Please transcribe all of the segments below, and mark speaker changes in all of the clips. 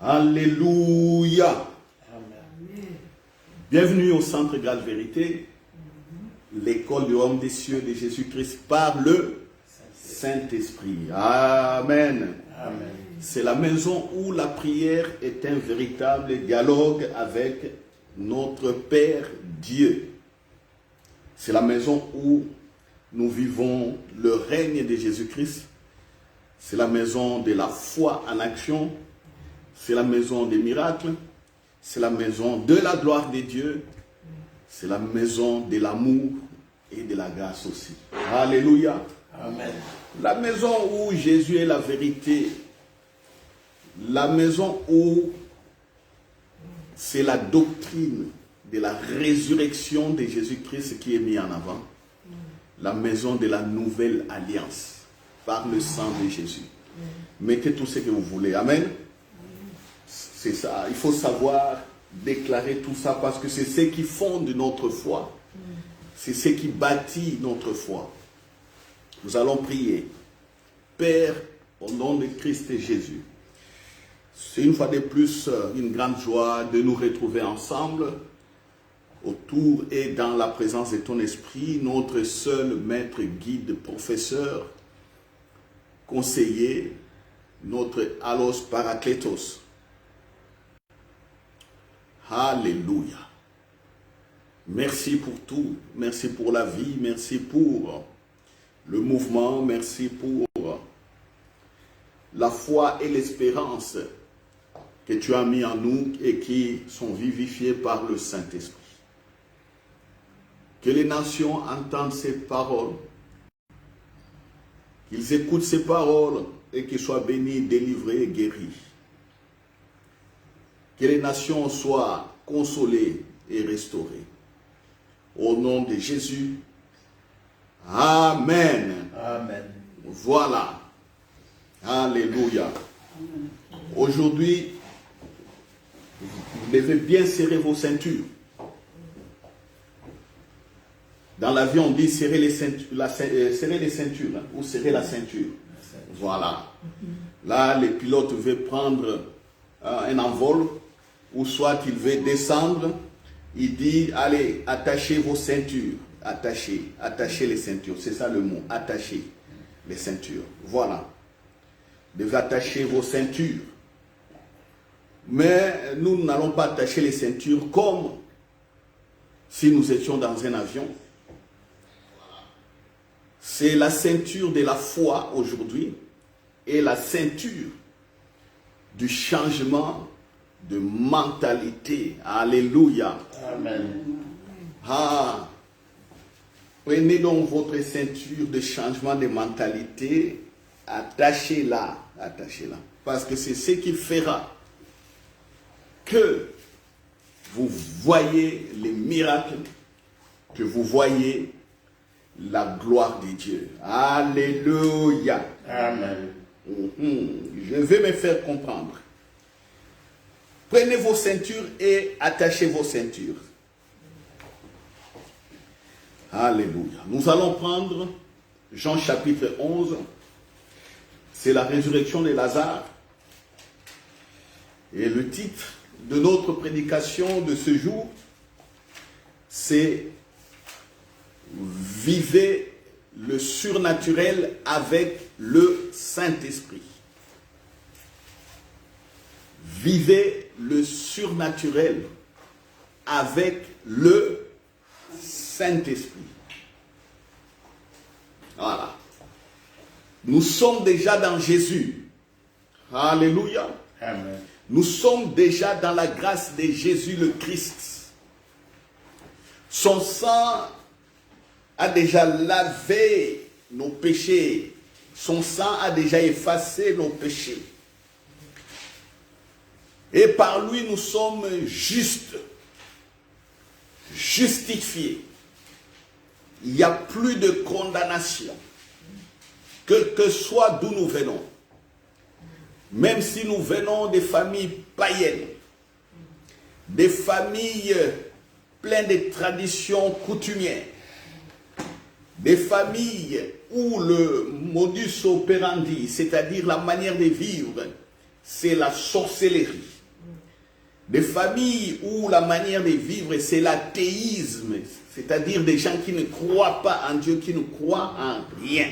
Speaker 1: Alléluia.
Speaker 2: Amen.
Speaker 1: Bienvenue au Centre Graal Vérité, l'école du royaume des cieux de Jésus-Christ par le Saint-Esprit. Amen.
Speaker 2: Amen.
Speaker 1: C'est la maison où la prière est un véritable dialogue avec notre Père Dieu. C'est la maison où nous vivons le règne de Jésus-Christ. C'est la maison de la foi en action. C'est la maison des miracles. C'est la maison de la gloire de Dieu. C'est la maison de l'amour et de la grâce aussi. Alléluia.
Speaker 2: Amen.
Speaker 1: La maison où Jésus est la vérité. La maison où c'est la doctrine de la résurrection de Jésus-Christ qui est mise en avant. La maison de la nouvelle alliance par le sang de Jésus. Mettez tout ce que vous voulez. Amen. C'est ça. Il faut savoir déclarer tout ça parce que c'est ce qui fonde notre foi. C'est ce qui bâtit notre foi. Nous allons prier. Père, au nom de Christ et Jésus, c'est une fois de plus une grande joie de nous retrouver ensemble autour et dans la présence de ton esprit, notre seul maître, guide, professeur, conseiller, notre allos parakletos. Alléluia. Merci pour tout. Merci pour la vie. Merci pour le mouvement. Merci pour la foi et l'espérance que tu as mis en nous et qui sont vivifiées par le Saint-Esprit. Que les nations entendent ces paroles, qu'ils écoutent ces paroles et qu'ils soient bénis, délivrés et guéris. Que les nations soient consolées et restaurées. Au nom de Jésus. Amen.
Speaker 2: Amen.
Speaker 1: Voilà. Alléluia. Aujourd'hui, vous devez bien serrer vos ceintures. Dans l'avion, on dit serrer les ceintures, serrer les ceintures hein, ou serrer la ceinture. Voilà. Là, les pilotes veulent prendre un envol ou soit il veut descendre. Il dit, allez, attachez vos ceintures. Attachez les ceintures. C'est ça le mot, attachez les ceintures. Voilà. Vous devez attacher vos ceintures. Mais nous n'allons pas attacher les ceintures comme si nous étions dans un avion. C'est la ceinture de la foi aujourd'hui et la ceinture du changement de mentalité. Alléluia.
Speaker 2: Amen.
Speaker 1: Ah, prenez donc votre ceinture de changement de mentalité, attachez-la, attachez-la. Parce que c'est ce qui fera que vous voyez les miracles, que vous voyez la gloire de Dieu. Alléluia.
Speaker 2: Amen.
Speaker 1: Je vais me faire comprendre. Prenez vos ceintures et attachez vos ceintures. Alléluia. Nous allons prendre Jean chapitre 11. C'est la résurrection de Lazare. Et le titre de notre prédication de ce jour, c'est Vivez le surnaturel avec le Saint-Esprit. Vivez le surnaturel avec le Saint-Esprit. Voilà. Nous sommes déjà dans Jésus. Alléluia.
Speaker 2: Amen.
Speaker 1: Nous sommes déjà dans la grâce de Jésus le Christ. Son sang a déjà lavé nos péchés. Son sang a déjà effacé nos péchés. Et par lui, nous sommes justes, justifiés. Il n'y a plus de condamnation. Que soit d'où nous venons. Même si nous venons des familles païennes, des familles pleines de traditions coutumières, des familles où le modus operandi, c'est-à-dire la manière de vivre, c'est la sorcellerie. Des familles où la manière de vivre, c'est l'athéisme, c'est-à-dire des gens qui ne croient pas en Dieu, qui ne croient en rien.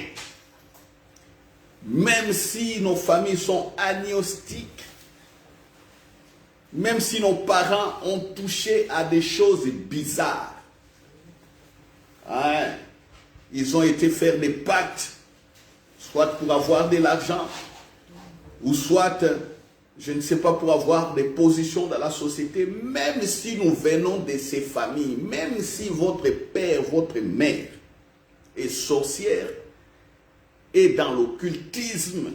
Speaker 1: Même si nos familles sont agnostiques, même si nos parents ont touché à des choses bizarres, hein, ils ont été faire des pactes, soit pour avoir de l'argent, ou soit, je ne sais pas, pour avoir des positions dans la société, même si nous venons de ces familles, même si votre père, votre mère est sorcière, et dans l'occultisme,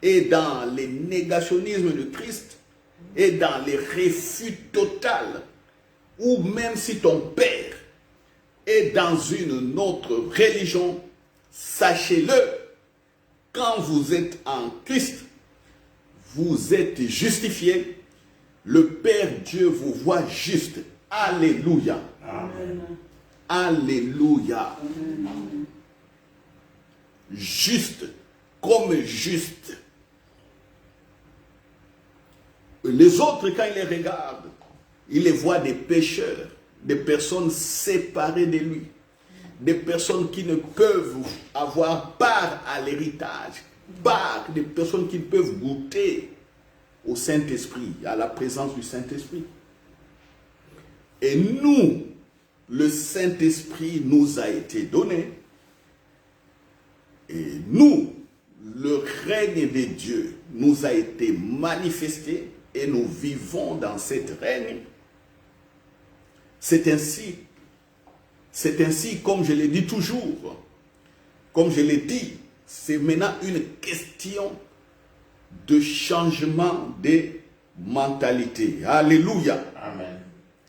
Speaker 1: et dans le négationnisme de Christ, et dans les refus total, ou même si ton père est dans une autre religion, sachez-le, quand vous êtes en Christ, vous êtes justifié, le Père Dieu vous voit juste. Alléluia.
Speaker 2: Amen.
Speaker 1: Alléluia. Juste, comme juste. Les autres, quand ils les regardent, ils les voient des pécheurs, des personnes séparées de lui, des personnes qui ne peuvent avoir part à l'héritage, part des personnes qui ne peuvent goûter au Saint-Esprit, à la présence du Saint-Esprit. Et nous, le Saint-Esprit nous a été donné, et nous, le règne de Dieu nous a été manifesté, et nous vivons dans cette règne. C'est ainsi, comme je l'ai dit toujours, comme je l'ai dit, c'est maintenant une question de changement de mentalité. Alléluia.
Speaker 2: Amen.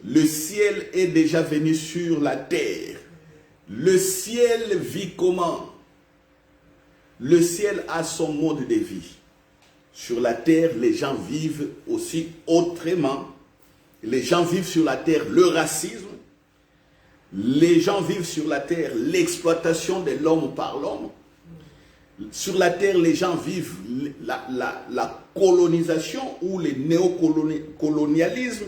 Speaker 1: Le ciel est déjà venu sur la terre. Le ciel vit comment? Le ciel a son mode de vie. Sur la terre, les gens vivent aussi autrement. Les gens vivent sur la terre le racisme. Les gens vivent sur la terre l'exploitation de l'homme par l'homme. Sur la terre, les gens vivent la colonisation ou le néocolonialisme.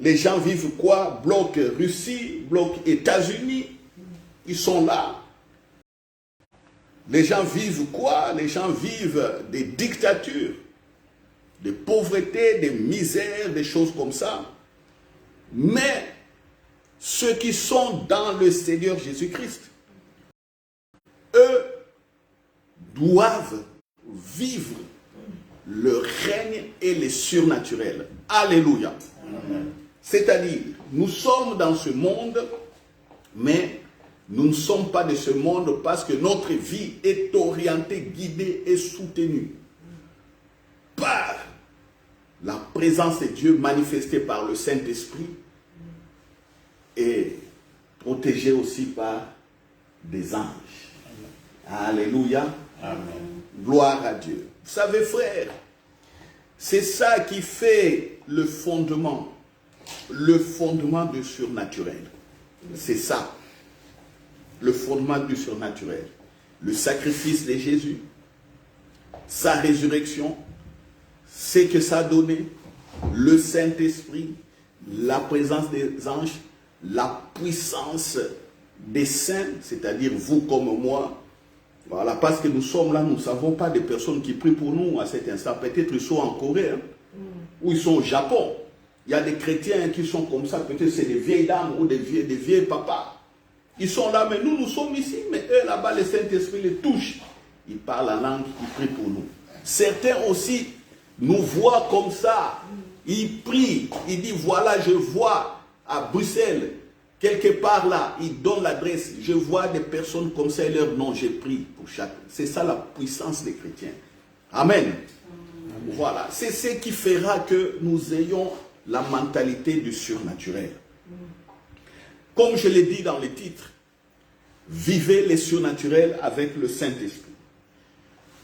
Speaker 1: Les gens vivent quoi? Bloc Russie, bloc États-Unis. Ils sont là. Les gens vivent quoi? Les gens vivent des dictatures, des pauvretés, des misères, des choses comme ça. Mais ceux qui sont dans le Seigneur Jésus-Christ, eux doivent vivre le règne et le surnaturel. Alléluia. C'est-à-dire, nous sommes dans ce monde, mais nous ne sommes pas de ce monde parce que notre vie est orientée, guidée et soutenue par la présence de Dieu manifestée par le Saint-Esprit et protégée aussi par des anges. Alléluia.
Speaker 2: Amen.
Speaker 1: Gloire à Dieu. Vous savez, frère, c'est ça qui fait le fondement du surnaturel. C'est ça, le fondement du surnaturel. Le sacrifice de Jésus, sa résurrection, ce que ça a donné, le Saint-Esprit, la présence des anges, la puissance des saints, c'est-à-dire vous comme moi. Voilà, parce que nous sommes là, nous ne savons pas des personnes qui prient pour nous à cet instant. Peut-être ils sont en Corée, hein, ou ils sont au Japon. Il y a des chrétiens qui sont comme ça, peut-être c'est des vieilles dames ou des vieilles papas. Ils sont là, mais nous sommes ici, mais eux là-bas, le Saint-Esprit les touche. Ils parlent en langue, ils prient pour nous. Certains aussi nous voient comme ça. Ils prient, ils disent, voilà, je vois à Bruxelles, quelque part là, ils donnent l'adresse. Je vois des personnes comme ça et leur nom, j'ai pris pour chaque. C'est ça la puissance des chrétiens. Amen. Amen. Voilà, c'est ce qui fera que nous ayons la mentalité du surnaturel. Comme je l'ai dit dans le titre, vivez les surnaturels avec le Saint-Esprit.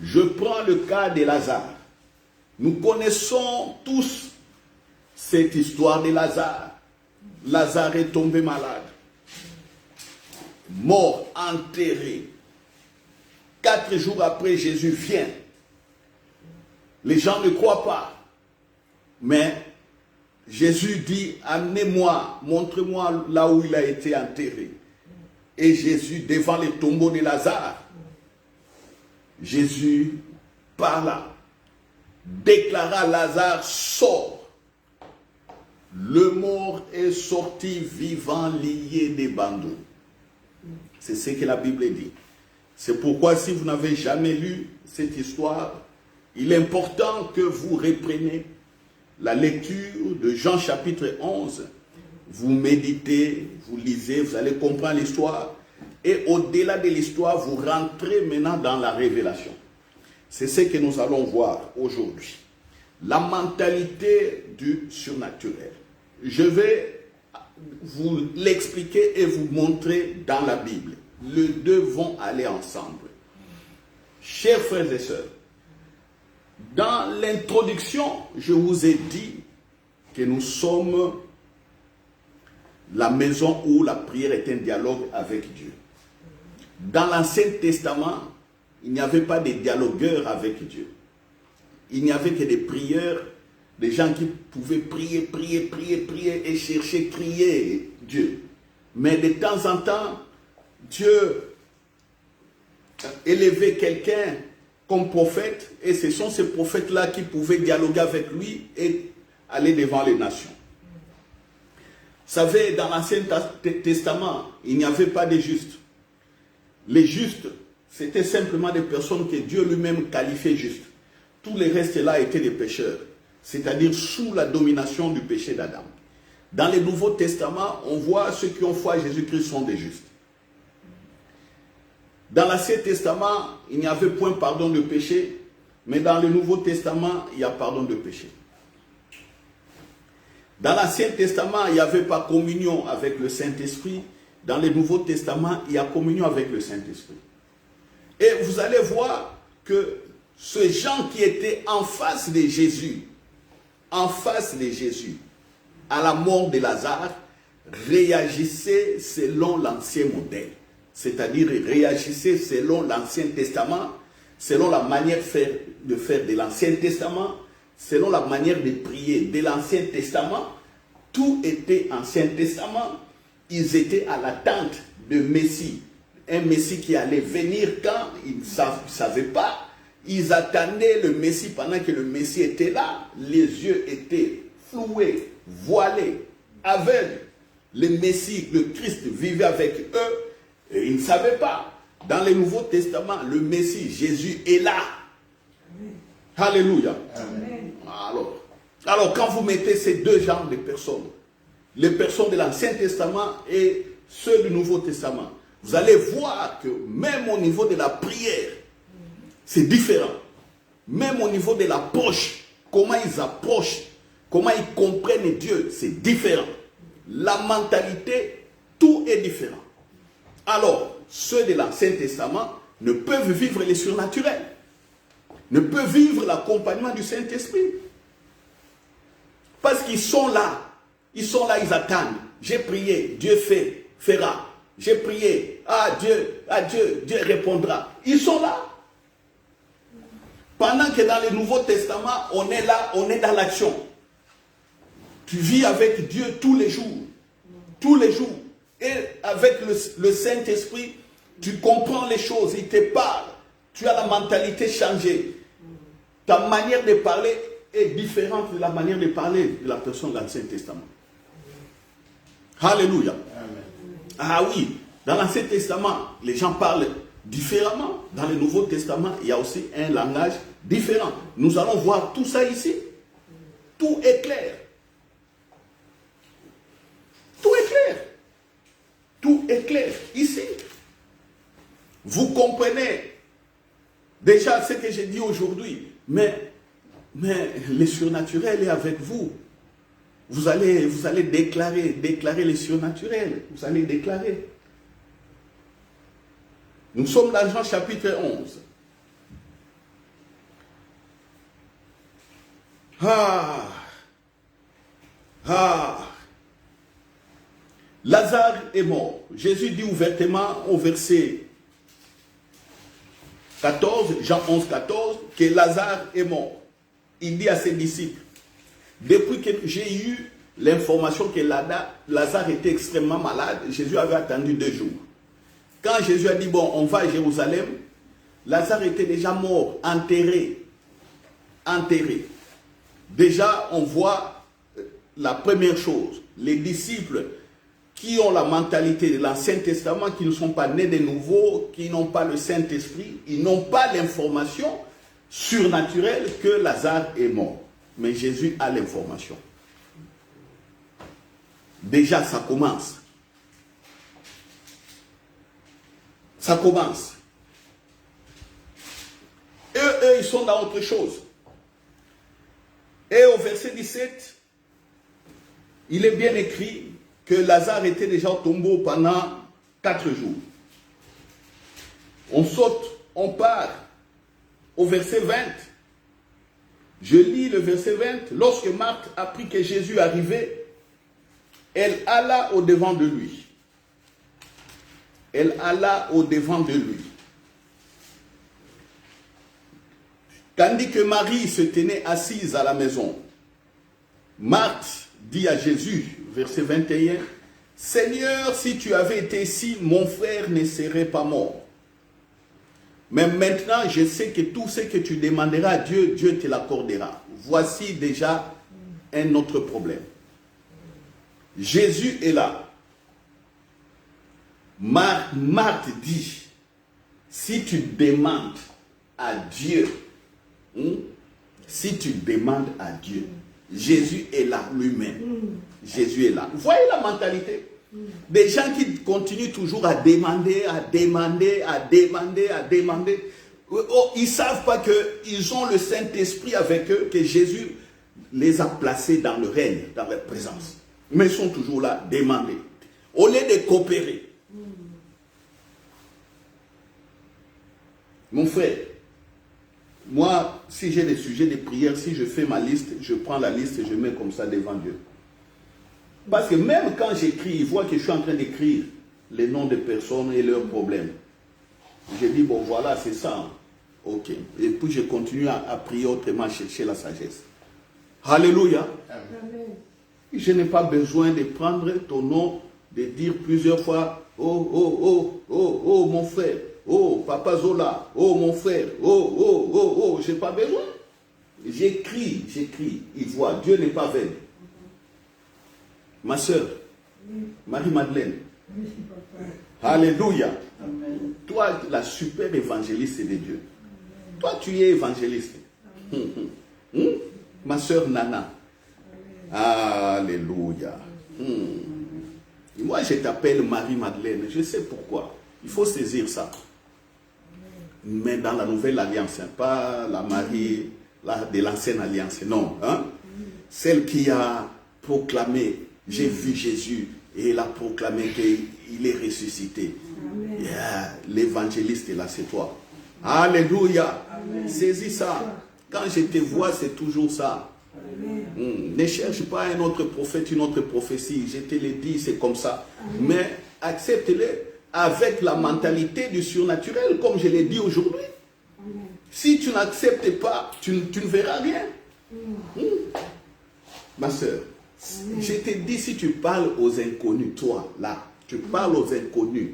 Speaker 1: Je prends le cas de Lazare. Nous connaissons tous cette histoire de Lazare. Lazare est tombé malade, mort, enterré. 4 jours après, Jésus vient. Les gens ne croient pas. Mais Jésus dit, amenez-moi, montrez-moi là où il a été enterré. Et Jésus, devant le tombeau de Lazare, Jésus parla, déclara, Lazare, sort. Le mort est sorti vivant, lié des bandeaux. C'est ce que la Bible dit. C'est pourquoi si vous n'avez jamais lu cette histoire, il est important que vous repreniez la lecture de Jean chapitre 11. Vous méditez, vous lisez, vous allez comprendre l'histoire. Et au-delà de l'histoire, vous rentrez maintenant dans la révélation. C'est ce que nous allons voir aujourd'hui. La mentalité du surnaturel. Je vais vous l'expliquer et vous montrer dans la Bible. Les deux vont aller ensemble. Chers frères et sœurs, dans l'introduction, je vous ai dit que nous sommes la maison où la prière est un dialogue avec Dieu. Dans l'Ancien Testament, il n'y avait pas de dialogueurs avec Dieu. Il n'y avait que des prieurs, des gens qui pouvaient prier et chercher, crier Dieu. Mais de temps en temps, Dieu élevait quelqu'un comme prophète, et ce sont ces prophètes-là qui pouvaient dialoguer avec lui et aller devant les nations. Vous savez, dans l'Ancien Testament, il n'y avait pas de justes. Les justes, c'était simplement des personnes que Dieu lui-même qualifiait justes. Tous les restes là étaient des pécheurs, c'est-à-dire sous la domination du péché d'Adam. Dans le Nouveau Testament, on voit ceux qui ont foi à Jésus-Christ sont des justes. Dans l'Ancien Testament, il n'y avait point pardon de péché, mais dans le Nouveau Testament, il y a pardon de péché. Dans l'Ancien Testament, il n'y avait pas communion avec le Saint-Esprit. Dans le Nouveau Testament, il y a communion avec le Saint-Esprit. Et vous allez voir que ces gens qui étaient en face de Jésus, à la mort de Lazare, réagissaient selon l'ancien modèle. C'est-à-dire réagissaient selon l'Ancien Testament, selon la manière de faire de l'Ancien Testament, selon la manière de prier de l'Ancien Testament. Tout était Ancien Testament. Ils étaient à l'attente de Messie. Un Messie qui allait venir quand ils ne savaient pas. Ils attendaient le Messie pendant que le Messie était là. Les yeux étaient floués, voilés, aveugles. Le Messie, le Christ vivait avec eux et ils ne savaient pas. Dans le Nouveau Testament, le Messie, Jésus est là. Amen. Alléluia. Amen. Alors, quand vous mettez ces deux genres de personnes, les personnes de l'Ancien Testament et ceux du Nouveau Testament, vous allez voir que même au niveau de la prière, c'est différent. Même au niveau de l'approche, comment ils approchent, comment ils comprennent Dieu, c'est différent. La mentalité, tout est différent. Alors, ceux de l'Ancien Testament ne peuvent vivre les surnaturels, ne peuvent vivre l'accompagnement du Saint-Esprit. Parce qu'ils sont là. Ils sont là, ils attendent. J'ai prié, Dieu fera. J'ai prié, Dieu répondra. Ils sont là. Pendant que dans le Nouveau Testament, on est là, on est dans l'action. Tu vis avec Dieu tous les jours. Tous les jours. Et avec le Saint-Esprit, tu comprends les choses, il te parle. Tu as la mentalité changée. Ta manière de parler est différente de la manière de parler de la personne de l'Ancien Testament. Alléluia. Amen. Ah oui, dans l'Ancien Testament, les gens parlent différemment. Dans le Nouveau Testament, il y a aussi un langage différent. Nous allons voir tout ça ici. Tout est clair. Tout est clair. Tout est clair ici. Vous comprenez déjà ce que j'ai dit aujourd'hui, mais le surnaturel est avec vous. Vous allez déclarer les surnaturels. Vous allez déclarer. Nous sommes dans Jean chapitre 11. Lazare est mort. Jésus dit ouvertement au verset 14, Jean 11, 14, que Lazare est mort. il dit à ses disciples, depuis que j'ai eu l'information que Lazare était extrêmement malade, Jésus avait attendu 2 jours. Quand Jésus a dit, bon, on va à Jérusalem, Lazare était déjà mort, enterré. Déjà, on voit la première chose, les disciples qui ont la mentalité de l'Ancien Testament, qui ne sont pas nés de nouveau, qui n'ont pas le Saint-Esprit, ils n'ont pas l'information surnaturelle que Lazare est mort. Mais Jésus a l'information. Déjà, ça commence. Ça commence. Eux, ils sont dans autre chose. Et au verset 17, il est bien écrit que Lazare était déjà au tombeau pendant 4 jours. On saute, on part au verset 20. Je lis le verset 20. Lorsque Marthe apprit que Jésus arrivait, elle alla au-devant de lui. Elle alla au-devant de lui. Tandis que Marie se tenait assise à la maison, Marthe dit à Jésus, verset 21, « Seigneur, si tu avais été ici, mon frère ne serait pas mort. Mais maintenant, je sais que tout ce que tu demanderas à Dieu, Dieu te l'accordera. » Voici déjà un autre problème. Jésus est là. Marthe dit, si tu demandes à Dieu, si tu demandes à Dieu, Jésus est là lui-même. Jésus est là. Vous voyez la mentalité? Des gens qui continuent toujours à demander, à demander, à demander, à demander. Oh, ils ne savent pas qu'ils ont le Saint-Esprit avec eux, que Jésus les a placés dans le règne, dans leur présence. Mais ils sont toujours là, demander. Au lieu de coopérer. Mon frère, moi, si j'ai des sujets de prière, si je fais ma liste, je prends la liste et je mets comme ça devant Dieu. Parce que même quand j'écris, il voit que je suis en train d'écrire les noms des personnes et leurs problèmes. Je dis, bon voilà, c'est ça. Ok. Et puis je continue à prier autrement, chercher la sagesse. Alléluia. Amen. Je n'ai pas besoin de prendre ton nom, de dire plusieurs fois, oh, oh, oh, oh, oh, mon frère. Oh, Papa Zola, oh mon frère, oh, oh, oh, oh, j'ai pas besoin. J'écris, il voit, Dieu n'est pas vain. Ma soeur, Marie-Madeleine, alléluia. Amen. Toi, la super évangéliste de Dieu. Amen. Toi, tu es évangéliste. Ma soeur Nana, amen. Alléluia. Moi, je t'appelle Marie-Madeleine, je sais pourquoi. Il faut saisir ça. Mais dans la nouvelle alliance, hein, pas la Marie de l'ancienne alliance, non. Hein? Celle qui a proclamé, j'ai vu Jésus, et il a proclamé qu'il est ressuscité. Yeah, l'évangéliste est là, c'est toi. Alléluia. Amen. Saisis ça. Quand je te vois, c'est toujours ça. Ne cherche pas un autre prophète, une autre prophétie. Je te l'ai dit, c'est comme ça. Amen. Mais accepte-le avec la mentalité du surnaturel, comme je l'ai dit aujourd'hui. Si tu n'acceptes pas, tu ne verras rien. Ma soeur, je te dis, si tu parles aux inconnus, toi, là, tu parles aux inconnus,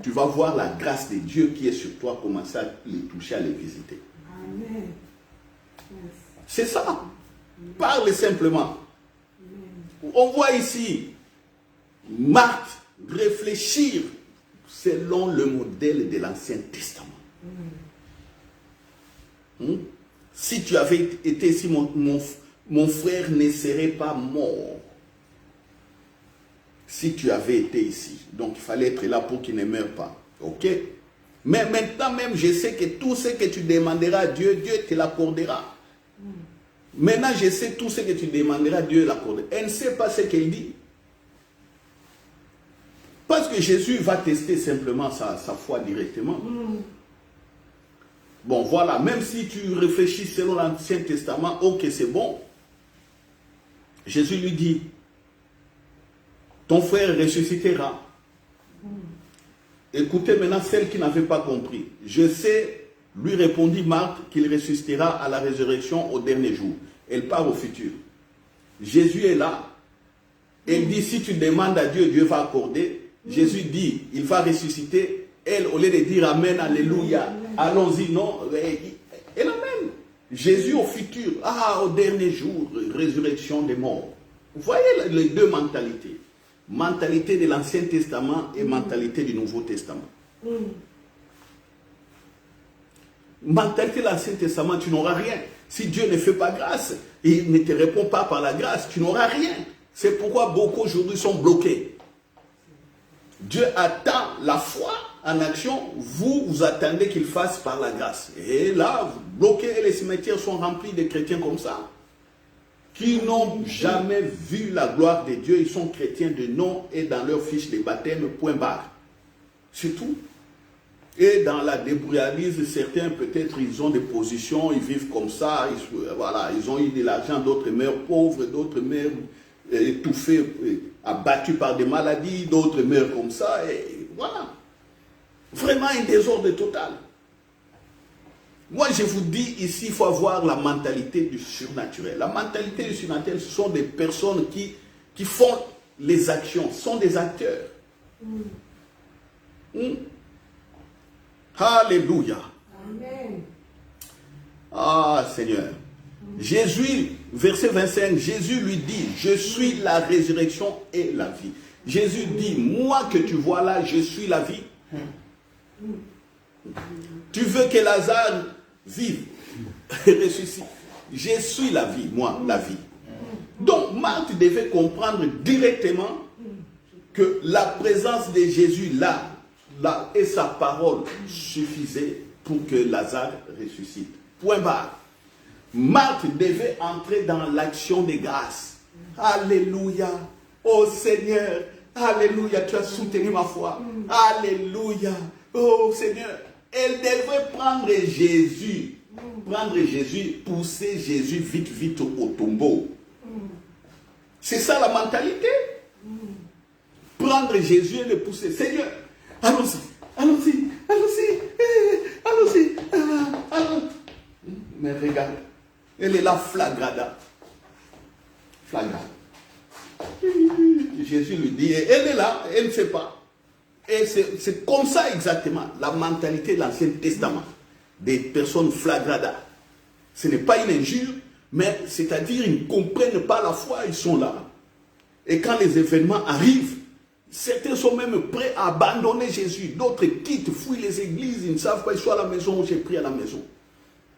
Speaker 1: tu vas voir la grâce de Dieu qui est sur toi, commencer à les toucher, à les visiter. Amen. C'est ça. Parle simplement. On voit ici Marthe réfléchir selon le modèle de l'Ancien Testament. Si tu avais été ici, mon frère ne serait pas mort. Si tu avais été ici. Donc il fallait être là pour qu'il ne meure pas. Ok? Mais maintenant même, je sais que tout ce que tu demanderas à Dieu, Dieu te l'accordera. Maintenant, je sais tout ce que tu demanderas, Dieu l'accordera. Elle ne sait pas ce qu'elle dit. Parce que Jésus va tester simplement sa foi directement. Bon, voilà, même si tu réfléchis selon l'Ancien Testament, ok, c'est bon. Jésus lui dit, ton frère ressuscitera. Écoutez maintenant celle qui n'avait pas compris. Je sais Lui répondit Marthe qu'il ressuscitera à la résurrection au dernier jour. Elle part au futur. Jésus est là. Elle dit, si tu demandes à Dieu, Dieu va accorder. Jésus dit, il va ressusciter. Elle, au lieu de dire Amen, Alléluia, allons-y, non, elle amène. Jésus au futur, au dernier jour, résurrection des morts. Vous voyez les deux mentalités. Mentalité de l'Ancien Testament et mentalité du Nouveau Testament. Mentalité de l'Ancien Testament, tu n'auras rien. Si Dieu ne fait pas grâce, il ne te répond pas par la grâce, tu n'auras rien. C'est pourquoi beaucoup aujourd'hui sont bloqués. Dieu attend la foi en action, vous attendez qu'il fasse par la grâce. Et là, vous bloquez et les cimetières sont remplis de chrétiens comme ça, qui n'ont jamais vu la gloire de Dieu. Ils sont chrétiens de nom et dans leur fiche de baptême, point barre. C'est tout. Et dans la débrouillardise, certains peut-être ils ont des positions, ils vivent comme ça, ils ont eu de l'argent, d'autres meurent pauvres, d'autres meurent étouffés, abattus par des maladies, d'autres meurent comme ça, et voilà. Vraiment un désordre total. Moi je vous dis ici, il faut avoir la mentalité du surnaturel. La mentalité du surnaturel, ce sont des personnes qui font les actions, sont des acteurs. Alléluia.
Speaker 2: Amen.
Speaker 1: Ah Seigneur. Jésus, verset 25, Jésus lui dit, je suis la résurrection et la vie. Jésus dit, moi que tu vois là, je suis la vie. Tu veux que Lazare vive et ressuscite. Je suis la vie, moi, la vie. Donc Marthe devait comprendre directement que la présence de Jésus là et sa parole suffisait pour que Lazare ressuscite. Point barre. Marthe devait entrer dans l'action des grâces. Alléluia. Oh Seigneur. Alléluia. Tu as soutenu ma foi. Alléluia. Oh Seigneur. Elle devait prendre Jésus. Prendre Jésus, pousser Jésus vite, vite au tombeau. C'est ça la mentalité. Prendre Jésus et le pousser. Seigneur, allons-y, allons-y, allons-y, allons-y. Mais regarde, elle est là flagrada. Flagrada. Jésus lui dit, elle est là, elle ne sait pas. Et c'est comme ça exactement, la mentalité de l'Ancien Testament. Des personnes flagrada. Ce n'est pas une injure, mais c'est-à-dire ils ne comprennent pas la foi, ils sont là. Et quand les événements arrivent, certains sont même prêts à abandonner Jésus. D'autres quittent, fuient les églises, ils ne savent pas, ils sont à la maison, j'ai pris à la maison.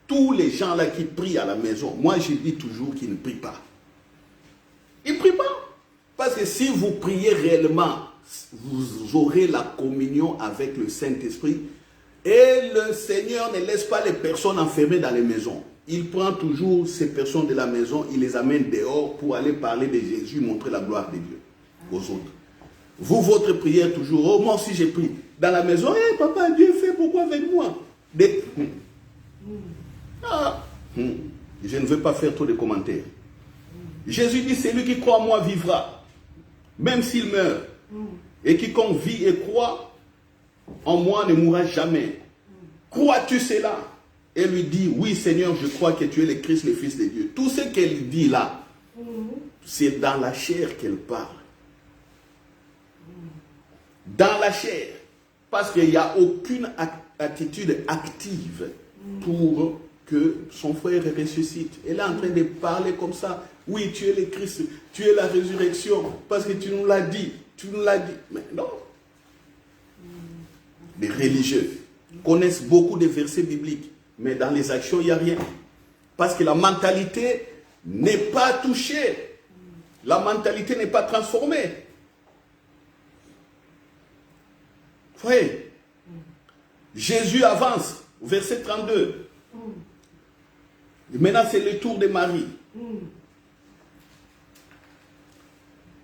Speaker 1: Tous les gens là qui prient à la maison, moi je dis toujours qu'ils ne prient pas. Ils ne prient pas. Parce que si vous priez réellement, vous aurez la communion avec le Saint-Esprit. Et le Seigneur ne laisse pas les personnes enfermées dans les maisons. Il prend toujours ces personnes de la maison, il les amène dehors pour aller parler de Jésus, montrer la gloire de Dieu aux autres. Vous, votre prière toujours, oh moi aussi j'ai prié. Dans la maison, hey, papa, Dieu fait, pourquoi avec moi? Je ne veux pas faire trop de commentaires. Jésus dit, celui qui croit en moi vivra, même s'il meurt. Et quiconque vit et croit en moi ne mourra jamais. Crois-tu cela? Elle lui dit, oui Seigneur, je crois que tu es le Christ, le Fils de Dieu. Tout ce qu'elle dit là, c'est dans la chair qu'elle parle. Dans la chair. Parce qu'il n'y a aucune attitude active pour que son frère ressuscite. Elle est en train de parler comme ça. Oui, tu es le Christ, tu es la résurrection, parce que tu nous l'as dit. Tu nous l'as dit. Mais non. Les religieux connaissent beaucoup de versets bibliques, mais dans les actions, il n'y a rien. Parce que la mentalité n'est pas touchée. La mentalité n'est pas transformée. Vous voyez? Jésus avance, verset 32. Maintenant, c'est le tour de Marie.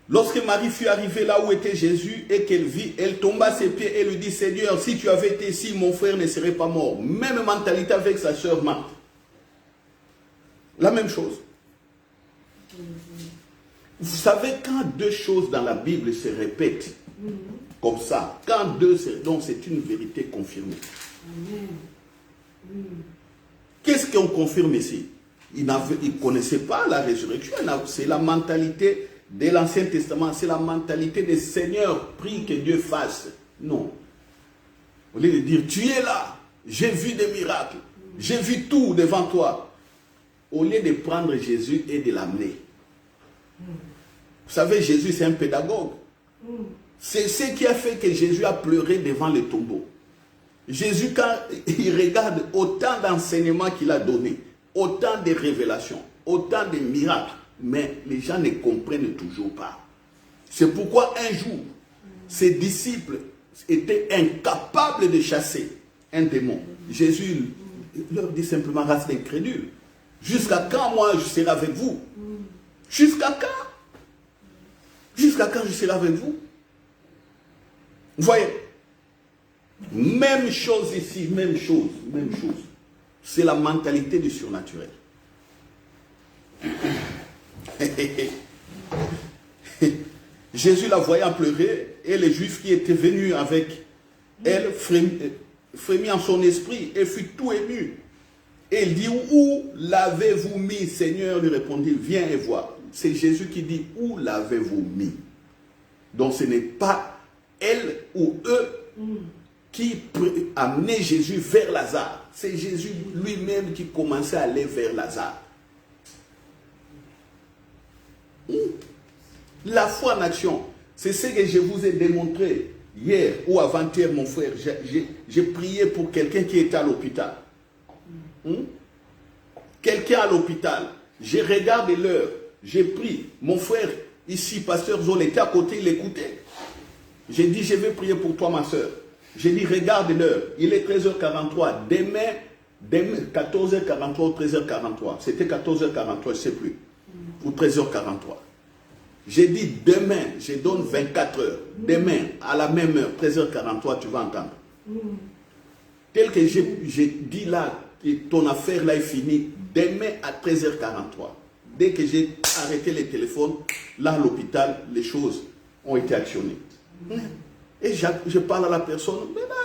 Speaker 1: Lorsque Marie fut arrivée là où était Jésus et qu'elle vit, elle tomba à ses pieds et lui dit, Seigneur, si tu avais été ici, mon frère ne serait pas mort. Même mentalité avec sa sœur Marthe. La même chose. Vous savez, quand deux choses dans la Bible se répètent, comme ça, quand deux, donc c'est une vérité confirmée. Qu'est-ce qu'on confirme ici? Ils ne connaissaient pas la résurrection. C'est la mentalité de l'Ancien Testament. C'est la mentalité des seigneurs. Prie que Dieu fasse. Non. Au lieu de dire, tu es là. J'ai vu des miracles. J'ai vu tout devant toi. Au lieu de prendre Jésus et de l'amener. Vous savez, Jésus, c'est un pédagogue. C'est ce qui a fait que Jésus a pleuré devant le tombeau. Jésus, quand il regarde autant d'enseignements qu'il a donnés, autant de révélations, autant de miracles, mais les gens ne comprennent toujours pas. C'est pourquoi un jour, ses disciples étaient incapables de chasser un démon. Jésus leur dit simplement, race d'incrédules, jusqu'à quand moi je serai avec vous? Jusqu'à quand? Jusqu'à quand je serai avec vous? Vous voyez? Même chose ici, même chose, même chose. C'est la mentalité du surnaturel. Jésus la voyant pleurer, et les Juifs qui étaient venus avec elle frémit en son esprit et fut tout ému. Et il dit, où l'avez-vous mis, Seigneur? Lui répondit, viens et vois. C'est Jésus qui dit, où l'avez-vous mis? Donc ce n'est pas elle ou eux qui amenait Jésus vers Lazare. C'est Jésus lui-même qui commençait à aller vers Lazare. La foi en action, c'est ce que je vous ai démontré hier ou avant-hier, mon frère. J'ai prié pour quelqu'un qui était à l'hôpital. Quelqu'un à l'hôpital. Je regarde l'heure. J'ai pris mon frère ici, pasteur Zol, était à côté, il écoutait. J'ai dit, je vais prier pour toi, ma soeur. J'ai dit, regarde l'heure. Il est 13h43. Demain 14h43 ou 13h43. C'était 14h43, je ne sais plus. Ou 13h43. J'ai dit, demain, je donne 24 heures. Demain, à la même heure, 13h43, tu vas entendre. Tel que j'ai dit là, que ton affaire là est finie, demain à 13h43. Dès que j'ai arrêté les téléphones, là à l'hôpital, les choses ont été actionnées. Et je parle à la personne, mais là,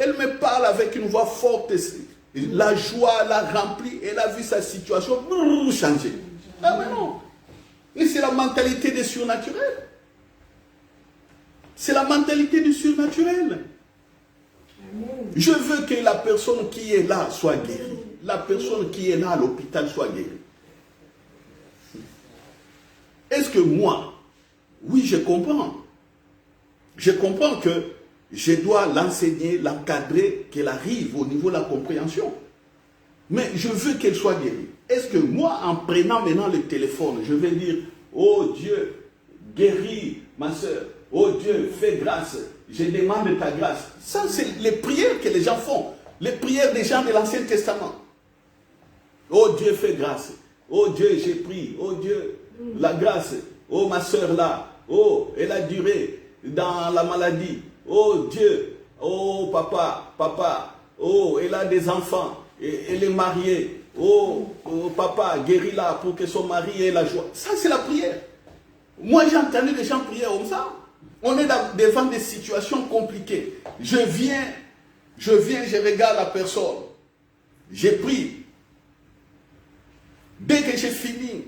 Speaker 1: elle me parle avec une voix forte. La joie l'a remplie, elle a vu sa situation changer. Ah mais non. Et c'est la mentalité des surnaturels. C'est la mentalité du surnaturel. Je veux que la personne qui est là soit guérie. La personne qui est là à l'hôpital soit guérie. Est-ce que moi, oui, je comprends. Je comprends que je dois l'enseigner, l'encadrer, qu'elle arrive au niveau de la compréhension. Mais je veux qu'elle soit guérie. Est-ce que moi, en prenant maintenant le téléphone, je vais dire, oh Dieu, guéris ma soeur. Oh Dieu, fais grâce. Je demande ta grâce. Ça, c'est les prières que les gens font. Les prières des gens de l'Ancien Testament. Oh Dieu, fais grâce. Oh Dieu, j'ai pris. Oh Dieu, la grâce. Oh ma soeur là. Oh, elle a duré dans la maladie. Oh Dieu. Oh papa. Oh, elle a des enfants. Elle est mariée. Oh, papa, guéris-la pour que son mari ait la joie. Ça, c'est la prière. Moi, j'ai entendu des gens prier comme ça. On est devant des situations compliquées. Je viens, je regarde la personne. J'ai pris. Dès que j'ai fini,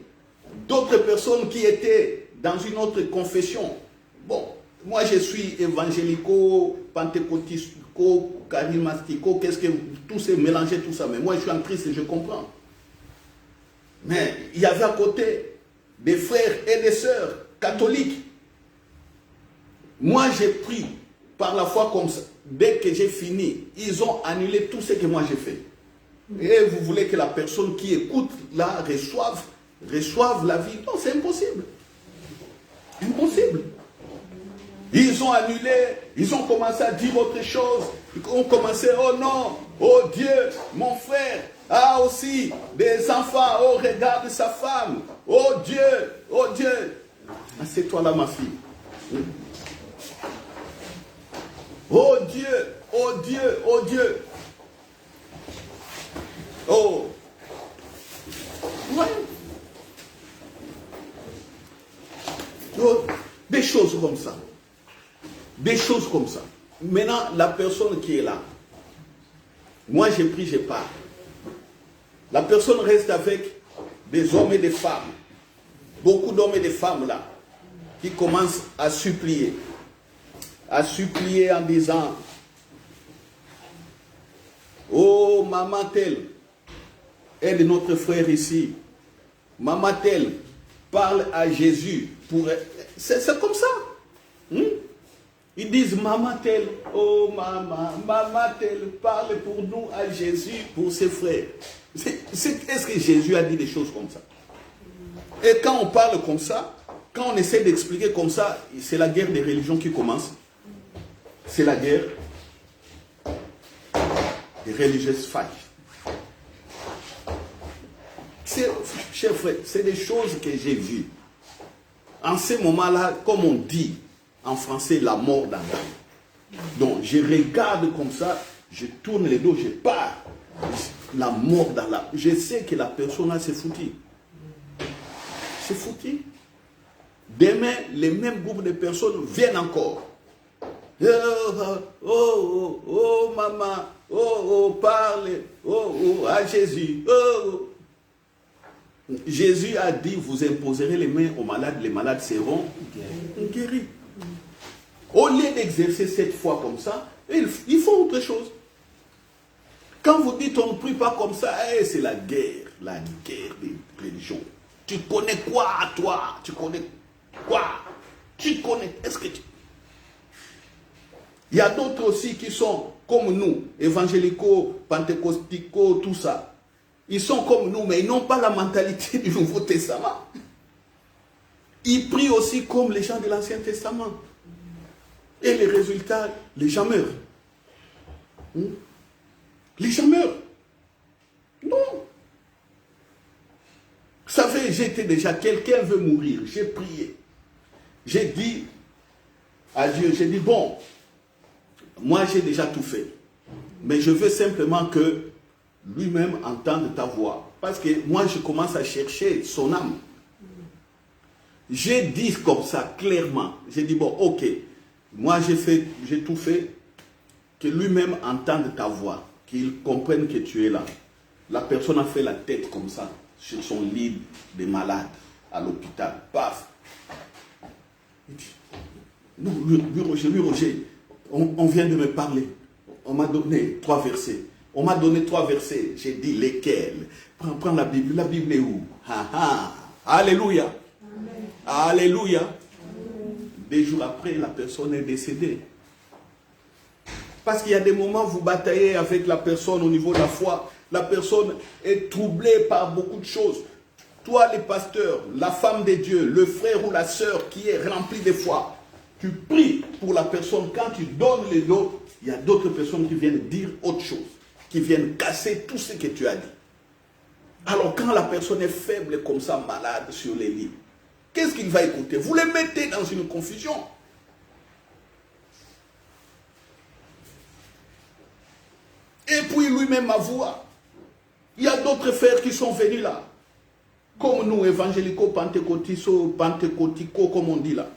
Speaker 1: d'autres personnes qui étaient dans une autre confession. Bon, moi je suis évangélico, pentecôtico, charismatico, qu'est-ce que tout c'est mélangé, tout ça. Mais moi je suis en Christ et je comprends. Mais il y avait à côté des frères et des sœurs catholiques. Moi j'ai pris par la foi comme ça. Dès que j'ai fini, ils ont annulé tout ce que moi j'ai fait. Et vous voulez que la personne qui écoute là reçoive la vie. Non, c'est impossible. Impossible. Ils ont annulé, ils ont commencé à dire autre chose. Ils ont commencé, oh non, oh Dieu, mon frère a aussi des enfants. Oh, regarde sa femme. Oh Dieu, oh Dieu. Assieds-toi là, ma fille. Oh Dieu, oh Dieu, oh Dieu. Oh. Ouais. Des choses comme ça. Des choses comme ça. Maintenant, la personne qui est là, Moi j'ai pris, j'ai pas. La personne reste avec des hommes et des femmes. Beaucoup d'hommes et de femmes là, qui commencent à supplier en disant, oh maman telle, aide notre frère ici. Maman telle, parle à Jésus. C'est comme ça. Ils disent, maman telle, oh maman telle, parle pour nous à Jésus, pour ses frères. Est-ce que Jésus a dit des choses comme ça? Et quand on parle comme ça, quand on essaie d'expliquer comme ça, c'est la guerre des religions qui commence. C'est la guerre des religieuses failles. Chers frères, c'est des choses que j'ai vues. En ce moment-là, comme on dit en français, la mort dans l'âme. Donc, je regarde comme ça, je tourne les dos, je pars. La mort dans l'âme. Je sais que la personne là s'est foutue. C'est foutu. Demain, les mêmes groupes de personnes viennent encore. Oh, maman, parle, à Jésus. Jésus a dit, vous imposerez les mains aux malades, les malades seront guéris. Au lieu d'exercer cette foi comme ça, il faut autre chose. Quand vous dites on ne prie pas comme ça, c'est la guerre des religions. Tu connais quoi, toi? Tu connais quoi? Tu connais, est-ce que tu... Il y a d'autres aussi qui sont comme nous, évangélicaux, pentecosticaux, tout ça. Ils sont comme nous, mais ils n'ont pas la mentalité du Nouveau Testament. Ils prient aussi comme les gens de l'Ancien Testament. Et les résultats, les gens meurent. Les gens meurent. Non. Vous savez, j'étais déjà, quelqu'un veut mourir, j'ai prié. J'ai dit à Dieu, j'ai dit, bon, moi j'ai déjà tout fait. Mais je veux simplement que lui-même entende ta voix. Parce que moi je commence à chercher son âme. J'ai dit comme ça, clairement. J'ai dit, bon, ok, moi j'ai tout fait, que lui-même entende ta voix, qu'il comprenne que tu es là. La personne a fait la tête comme ça, sur son lit de malade, à l'hôpital. Paf. Il dit, non, lui Roger, on vient de me parler. On m'a donné 3 versets. On m'a donné 3 versets. J'ai dit lesquels? Prends la Bible. La Bible est où? Alléluia. Amen. Alléluia. Amen. 2 jours après, la personne est décédée. Parce qu'il y a des moments où vous bataillez avec la personne au niveau de la foi. La personne est troublée par beaucoup de choses. Toi, les pasteurs, la femme de Dieu, le frère ou la sœur qui est rempli de foi, tu pries pour la personne. Quand tu donnes les autres, il y a d'autres personnes qui viennent dire autre chose, qui viennent casser tout ce que tu as dit. Alors quand la personne est faible comme ça, malade sur les lits, qu'est-ce qu'il va écouter? Vous les mettez dans une confusion. Et puis lui-même avoua. Il y a d'autres frères qui sont venus là. Comme nous, évangélicaux, pentecôticaux, comme on dit là.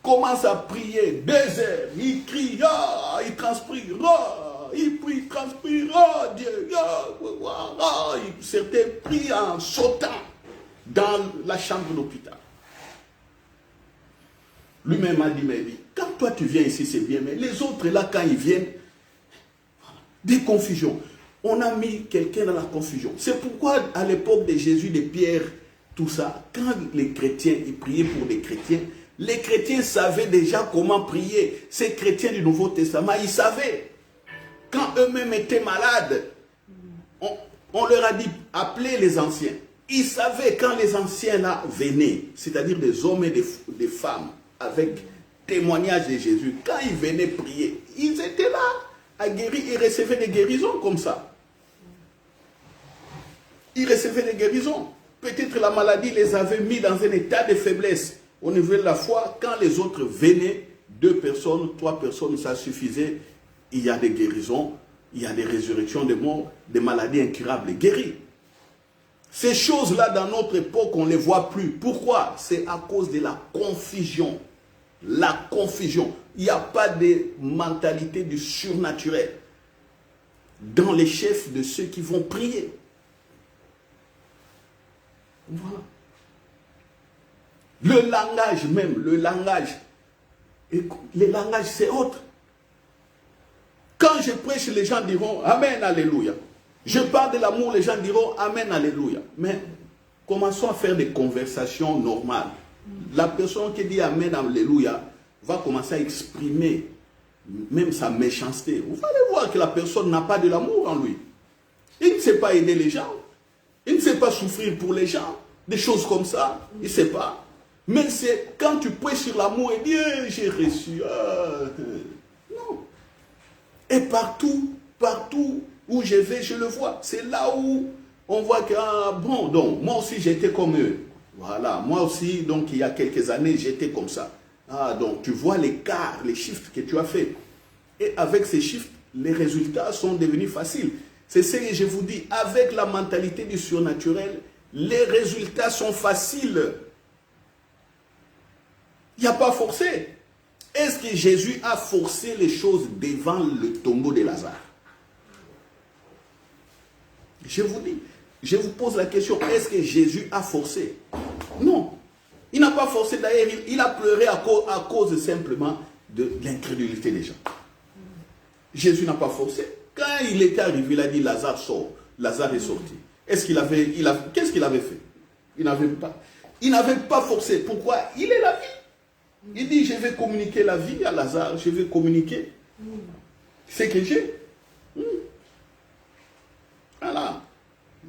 Speaker 1: Commence à prier 2 heures. Il crie, il transpire, il prie, il transpire, Dieu, certains prient en sautant dans la chambre de l'hôpital. Lui-même a dit, mais quand toi tu viens ici, c'est bien, mais les autres là, quand ils viennent, des confusions. On a mis quelqu'un dans la confusion. C'est pourquoi à l'époque de Jésus, de Pierre, tout ça, quand les chrétiens, ils priaient pour les chrétiens, les chrétiens savaient déjà comment prier. Ces chrétiens du Nouveau Testament, ils savaient. Quand eux-mêmes étaient malades, on leur a dit, appelez les anciens. Ils savaient quand les anciens là venaient, c'est-à-dire des hommes et des femmes, avec témoignage de Jésus, quand ils venaient prier, ils étaient là à guérir, ils recevaient des guérisons comme ça. Ils recevaient des guérisons. Peut-être la maladie les avait mis dans un état de faiblesse. Au niveau de la foi, quand les autres venaient, 2 personnes, 3 personnes, ça suffisait. Il y a des guérisons, il y a des résurrections des morts, des maladies incurables guéries. Ces choses-là, dans notre époque, on ne les voit plus. Pourquoi? C'est à cause de la confusion. La confusion. Il n'y a pas de mentalité du surnaturel. dans les chefs de ceux qui vont prier. Voilà. Le langage même, le langage c'est autre. Quand je prêche, les gens diront Amen, Alléluia. Je parle de l'amour, les gens diront Amen, Alléluia. Mais commençons à faire des conversations normales. La personne qui dit Amen, Alléluia va commencer à exprimer même sa méchanceté. Vous allez voir que la personne n'a pas de l'amour en lui. Il ne sait pas aider les gens. Il ne sait pas souffrir pour les gens. Des choses comme ça. Il ne sait pas. Mais c'est quand tu prêches sur l'amour et dis j'ai reçu. Non. Et partout où je vais, je le vois. C'est là où on voit que, bon, donc, moi aussi j'étais comme eux. Voilà, moi aussi, donc il y a quelques années, j'étais comme ça. Donc tu vois l'écart, les chiffres que tu as fait. Et avec ces chiffres, les résultats sont devenus faciles. C'est ce que je vous dis, avec la mentalité du surnaturel, les résultats sont faciles. Il n'y a pas forcé. Est-ce que Jésus a forcé les choses devant le tombeau de Lazare? Je vous dis, je vous pose la question, est-ce que Jésus a forcé? Non. Il n'a pas forcé, d'ailleurs, il a pleuré à cause simplement de l'incrédulité des gens. Jésus n'a pas forcé. Quand il était arrivé, il a dit Lazare sort. Lazare est sorti. Qu'est-ce qu'il avait fait? Il n'avait pas forcé. Pourquoi? Il est la vie. Il dit, je vais communiquer la vie à Lazare, je vais communiquer ce que j'ai. Voilà.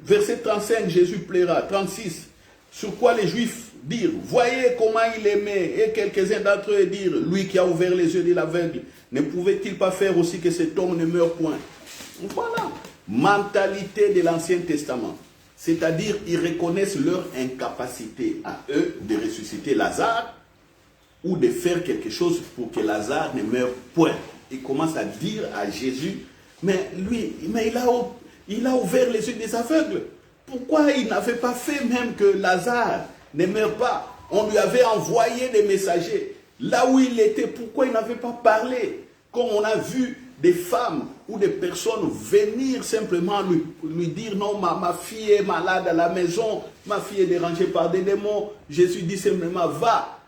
Speaker 1: Verset 35, Jésus plaira. 36, sur quoi les Juifs dirent, voyez comment il aimait. Et quelques-uns d'entre eux dirent, lui qui a ouvert les yeux de l'aveugle, ne pouvait-il pas faire aussi que cet homme ne meure point? Voilà. Mentalité de l'Ancien Testament. C'est-à-dire, ils reconnaissent leur incapacité à eux de ressusciter Lazare ou de faire quelque chose pour que Lazare ne meure point. Ils commencent à dire à Jésus, mais lui, il a ouvert les yeux des aveugles. Pourquoi il n'avait pas fait même que Lazare ne meure pas? On lui avait envoyé des messagers. Là où il était, pourquoi il n'avait pas parlé? Comme on a vu des femmes ou des personnes venir simplement lui dire, non, ma fille est malade à la maison, ma fille est dérangée par des démons. Jésus dit simplement, va,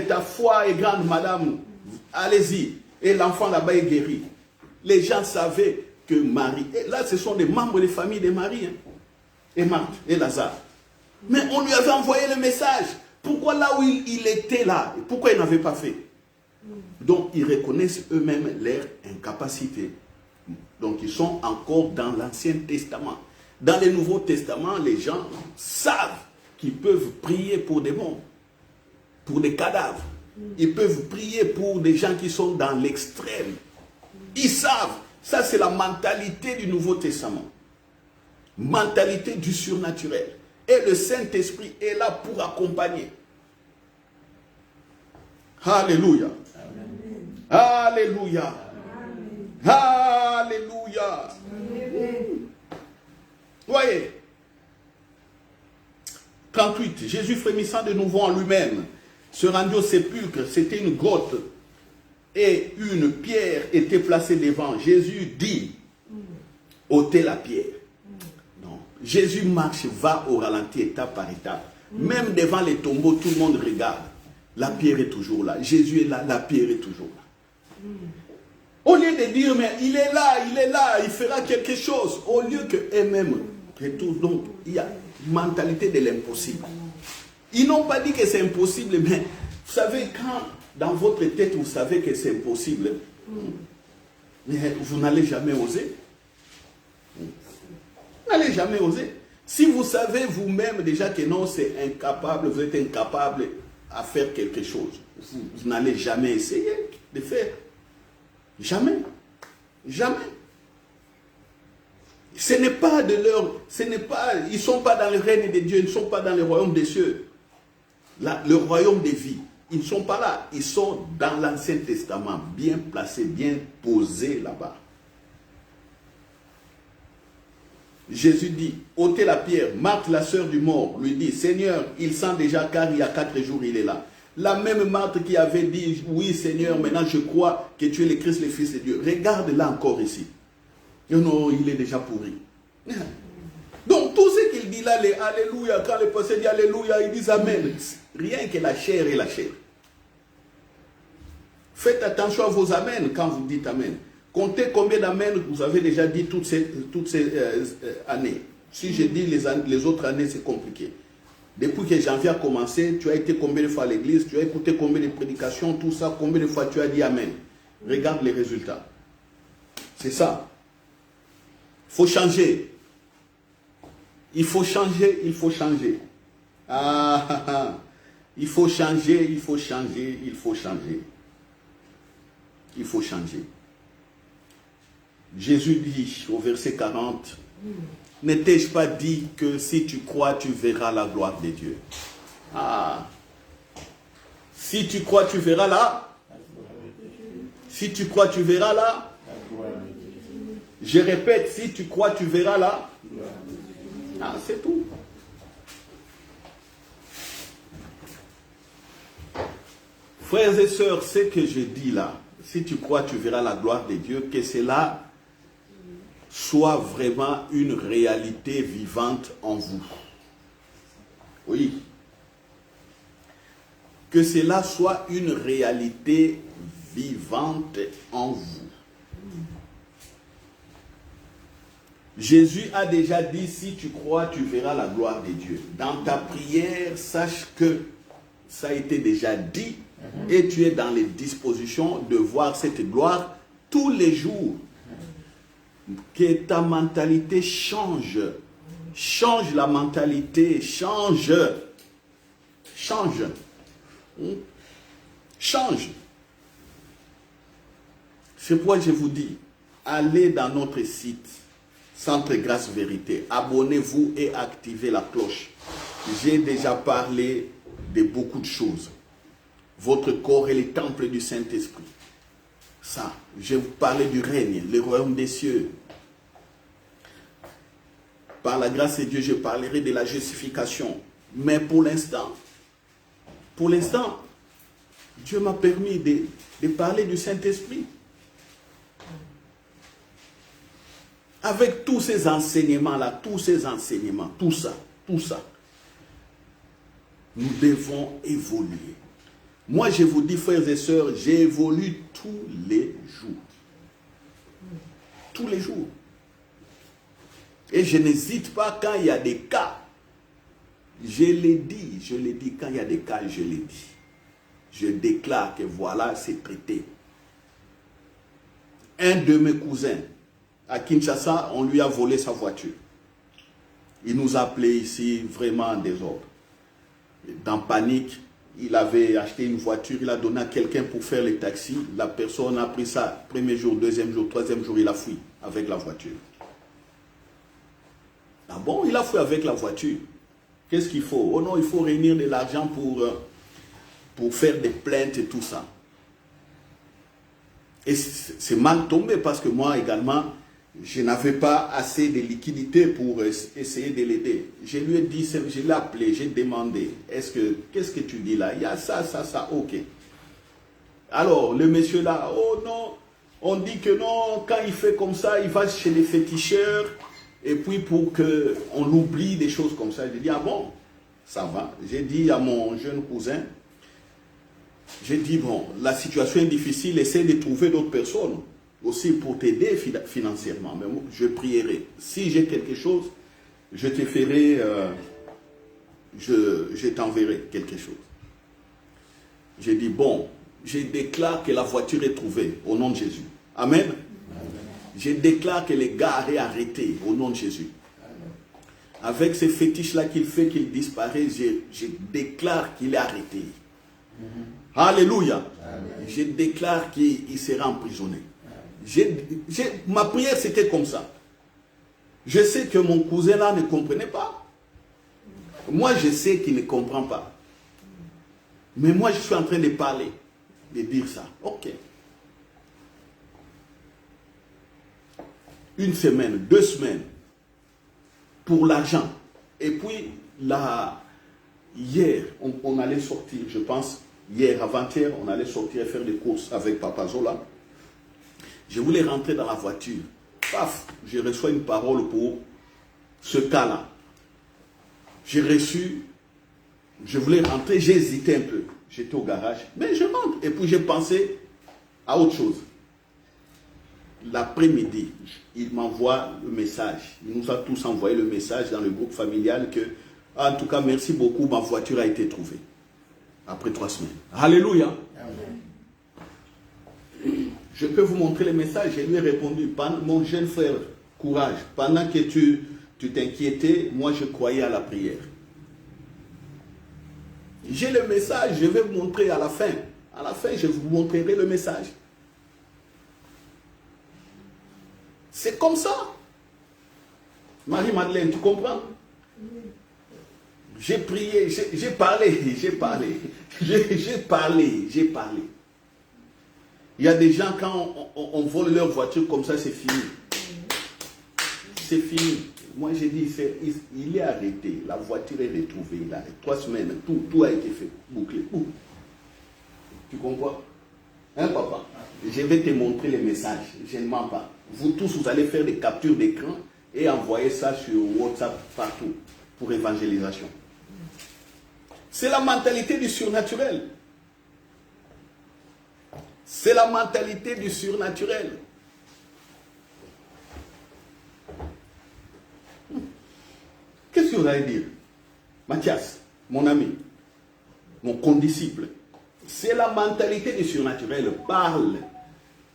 Speaker 1: ta foi est grande, madame, allez-y. Et l'enfant là-bas est guéri. Les gens savaient que Marie, et là ce sont des membres des familles de Marie, et Marthe, et Lazare. Mais on lui avait envoyé le message. Pourquoi là où il était là, pourquoi il n'avait pas fait? Donc ils reconnaissent eux-mêmes leur incapacité. Donc ils sont encore dans l'Ancien Testament. Dans le Nouveau Testament, les gens savent qu'ils peuvent prier pour des morts, pour des cadavres. Ils peuvent prier pour des gens qui sont dans l'extrême. Ils savent. Ça, c'est la mentalité du Nouveau Testament. Mentalité du surnaturel. Et le Saint-Esprit est là pour accompagner. Alléluia. Amen. Alléluia. Amen. Alléluia. Amen. Voyez. 38. Jésus frémissant de nouveau en lui-même se rendit au sépulcre. C'était une grotte. Et une pierre était placée devant. Jésus dit, ôtez la pierre. Non. Jésus marche, va au ralenti, étape par étape. Même devant les tombeaux, tout le monde regarde. La pierre est toujours là. Jésus est là, la pierre est toujours là. Au lieu de dire, mais il est là, il fera quelque chose. Au lieu qu'eux-mêmes retournent. Donc, il y a une mentalité de l'impossible. Ils n'ont pas dit que c'est impossible, mais vous savez, quand dans votre tête, vous savez que c'est impossible, mais vous n'allez jamais oser. Vous n'allez jamais oser. Si vous savez vous-même déjà que non, c'est incapable, vous êtes incapable à faire quelque chose, vous n'allez jamais essayer de faire. Jamais. Jamais. Ce n'est pas de leur... ils ne sont pas dans le règne de Dieu, ils ne sont pas dans le royaume des cieux. Le royaume des vies. Ils ne sont pas là. Ils sont dans l'Ancien Testament, bien placés, bien posés là-bas. Jésus dit, ôtez la pierre. Marthe, la sœur du mort, lui dit, Seigneur, il sent déjà car il y a 4 jours il est là. La même Marthe qui avait dit, oui Seigneur, maintenant je crois que tu es le Christ, le Fils de Dieu. Regarde là encore ici. Non, il est déjà pourri. Donc tout ce qu'il dit là, les Alléluia, quand le pasteur dit Alléluia, ils disent Amen. Rien que la chair et la chair. Faites attention à vos Amen quand vous dites Amen. Comptez combien d'Amen vous avez déjà dit toutes ces années. Si je dis les autres années, c'est compliqué. Depuis que janvier a commencé, tu as été combien de fois à l'église, tu as écouté combien de prédications, tout ça, combien de fois tu as dit Amen. Regarde les résultats. C'est ça. Il faut changer. Il faut changer, il faut changer. Il faut changer, il faut changer, il faut changer. Il faut changer. Jésus dit au verset 40, ne t'ai-je pas dit que si tu crois, tu verras la gloire de Dieu. Si tu crois, tu verras là. Si tu crois, tu verras là. Je répète, si tu crois, tu verras là. C'est tout. Frères et sœurs, ce que je dis là, si tu crois, tu verras la gloire de Dieu, que cela soit vraiment une réalité vivante en vous. Oui. Que cela soit une réalité vivante en vous. Jésus a déjà dit, si tu crois, tu verras la gloire de Dieu. Dans ta prière, sache que ça a été déjà dit et tu es dans les dispositions de voir cette gloire tous les jours. Que ta mentalité change. Change la mentalité. Change. Change. Change. C'est pourquoi je vous dis, allez dans notre site, Centre Grâce Vérité. Abonnez-vous et activez la cloche. J'ai déjà parlé de beaucoup de choses. Votre corps est le temple du Saint-Esprit. Ça, je vous parlais du règne, le royaume des cieux. Par la grâce de Dieu, je parlerai de la justification. Mais pour l'instant, Dieu m'a permis de parler du Saint-Esprit. Avec tous ces enseignements-là, tout ça, nous devons évoluer. Moi, je vous dis, frères et sœurs, j'évolue tous les jours. Tous les jours. Et je n'hésite pas quand il y a des cas. Je l'ai dit, quand il y a des cas, je l'ai dit. Je déclare que voilà, c'est traité. Un de mes cousins, à Kinshasa, on lui a volé sa voiture. Il nous a appelé ici vraiment en désordre. Dans panique, il avait acheté une voiture, il a donné à quelqu'un pour faire le taxi. La personne a pris ça, premier jour, deuxième jour, troisième jour, il a fui avec la voiture. Ah bon, il a fui avec la voiture. Qu'est-ce qu'il faut? Oh non, il faut réunir de l'argent pour faire des plaintes et tout ça. Et c'est mal tombé parce que moi également, je n'avais pas assez de liquidité pour essayer de l'aider. Je lui ai dit, je l'ai appelé, j'ai demandé, qu'est-ce que tu dis là? Il y a ça, ok. Alors, le monsieur là, oh non, on dit que non, quand il fait comme ça, il va chez les féticheurs, et puis pour qu'on l'oublie, des choses comme ça. J'ai dit, ah bon, ça va. J'ai dit à mon jeune cousin, j'ai dit, bon, la situation est difficile, essaie de trouver d'autres personnes aussi pour t'aider financièrement. Mais moi, je prierai. Si j'ai quelque chose, je te ferai, je t'enverrai quelque chose. J'ai dit, bon, je déclare que la voiture est trouvée au nom de Jésus. Amen. Amen. Je déclare que les gars est arrêté au nom de Jésus. Amen. Avec ces fétiches-là qu'il fait, qu'il disparaît, je déclare qu'il est arrêté. Alléluia. Amen. Je déclare qu'il sera emprisonné. Ma prière, c'était comme ça. Je sais que mon cousin là ne comprenait pas. Moi, je sais qu'il ne comprend pas. Mais moi, je suis en train de parler, de dire ça. Ok. Une semaine, 2 semaines, pour l'argent. Et puis, là, hier, on allait sortir, je pense, hier, avant-hier, on allait sortir et faire des courses avec Papa Zola. Je voulais rentrer dans la voiture. paf, je reçois une parole pour ce cas-là. J'ai reçu, je voulais rentrer, j'ai hésité un peu. J'étais au garage, mais je rentre. Et puis j'ai pensé à autre chose. L'après-midi, il m'envoie le message. Il nous a tous envoyé le message dans le groupe familial que, en tout cas, merci beaucoup, ma voiture a été trouvée. Après 3 semaines. Alléluia.
Speaker 2: Amen.
Speaker 1: Je peux vous montrer le message. Je lui ai répondu, mon jeune frère, courage. Pendant que tu t'inquiétais, moi je croyais à la prière. J'ai le message, je vais vous montrer à la fin. À la fin, je vous montrerai le message. C'est comme ça. Marie-Madeleine, tu comprends? J'ai prié, j'ai parlé. Il y a des gens, quand on vole leur voiture comme ça, c'est fini. C'est fini. Moi, j'ai dit, il est arrêté. La voiture est retrouvée. Il a 3 semaines. Tout a été fait. Bouclé. Tu comprends? Hein, papa? Je vais te montrer les messages. Je ne mens pas. Vous tous, vous allez faire des captures d'écran et envoyer ça sur WhatsApp partout pour évangélisation. C'est la mentalité du surnaturel. C'est la mentalité du surnaturel. Qu'est-ce que vous allez dire? Mathias, mon ami, mon condisciple, c'est la mentalité du surnaturel. Parle.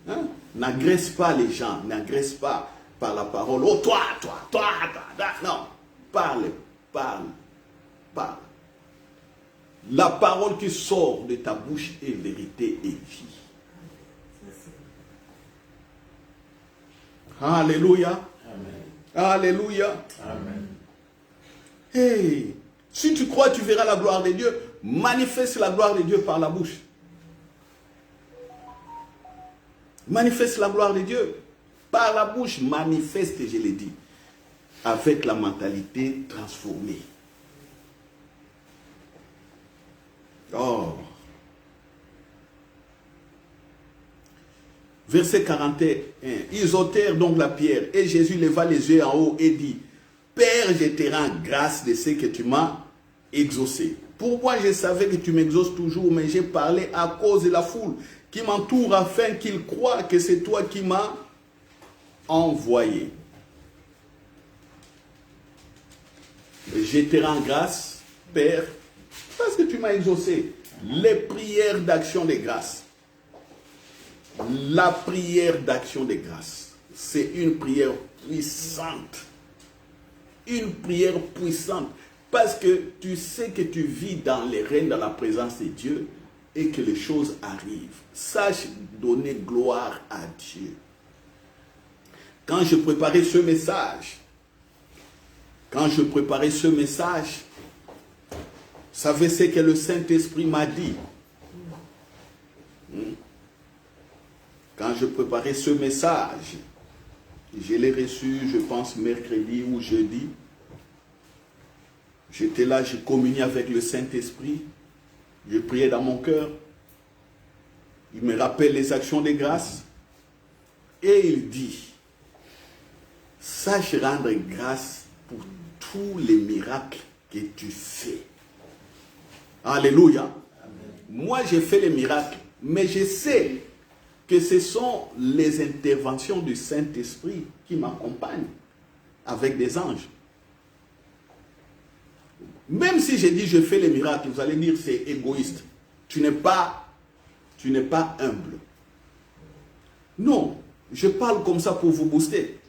Speaker 1: Hein? N'agresse pas les gens, n'agresse pas par la parole. Oh, toi. Non, parle. La parole qui sort de ta bouche est vérité et vie. Alléluia.
Speaker 2: Amen.
Speaker 1: Alléluia.
Speaker 2: Amen.
Speaker 1: Hey, si tu crois, tu verras la gloire de Dieu. Manifeste la gloire de Dieu par la bouche. Manifeste la gloire de Dieu. Par la bouche, manifeste, je l'ai dit, avec la mentalité transformée. Oh. Verset 41. Ils ôtèrent donc la pierre et Jésus leva les yeux en haut et dit, Père, je te rends grâce de ce que tu m'as exaucé. Pourquoi je savais que tu m'exauces toujours, mais j'ai parlé à cause de la foule qui m'entoure afin qu'ils croient que c'est toi qui m'as envoyé. Je te rends grâce, Père, parce que tu m'as exaucé. Les prières d'action de grâce. La prière d'action de grâce, c'est une prière puissante. Une prière puissante. Parce que tu sais que tu vis dans les règnes, dans la présence de Dieu et que les choses arrivent. Sache donner gloire à Dieu. Quand je préparais ce message, savez ce que le Saint-Esprit m'a dit. Quand je préparais ce message, je l'ai reçu, je pense, mercredi ou jeudi. J'étais là, je communiais avec le Saint-Esprit. Je priais dans mon cœur. Il me rappelle les actions de grâce. Et il dit, sache rendre grâce pour tous les miracles que tu fais. Alléluia.
Speaker 2: Amen.
Speaker 1: Moi, j'ai fait les miracles, mais je sais que ce sont les interventions du Saint-Esprit qui m'accompagnent avec des anges. Même si j'ai dit je fais les miracles, vous allez dire c'est égoïste. Tu n'es pas humble. Non, je parle comme ça pour vous booster.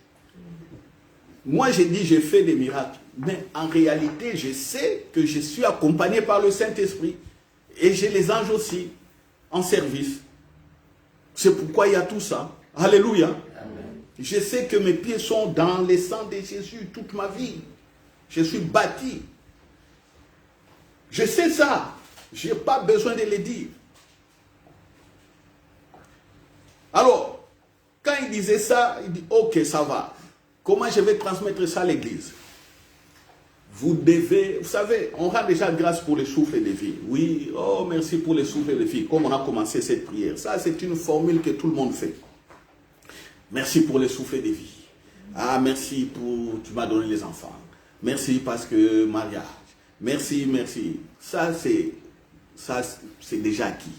Speaker 1: Moi j'ai dit je fais des miracles, mais en réalité je sais que je suis accompagné par le Saint-Esprit et j'ai les anges aussi en service. C'est pourquoi il y a tout ça. Alléluia.
Speaker 2: Amen.
Speaker 1: Je sais que mes pieds sont dans le sang de Jésus toute ma vie. Je suis bâti. Je sais ça. Je n'ai pas besoin de le dire. Alors, quand il disait ça, il dit, ok, ça va. Comment je vais transmettre ça à l'église? Vous savez, on rend déjà grâce pour le souffle de vie. Oui, oh merci pour le souffle de vie, comme on a commencé cette prière. Ça, c'est une formule que tout le monde fait. Merci pour le souffle de vie. Ah, merci tu m'as donné les enfants. Merci parce que mariage. Merci, merci. Ça, c'est déjà acquis.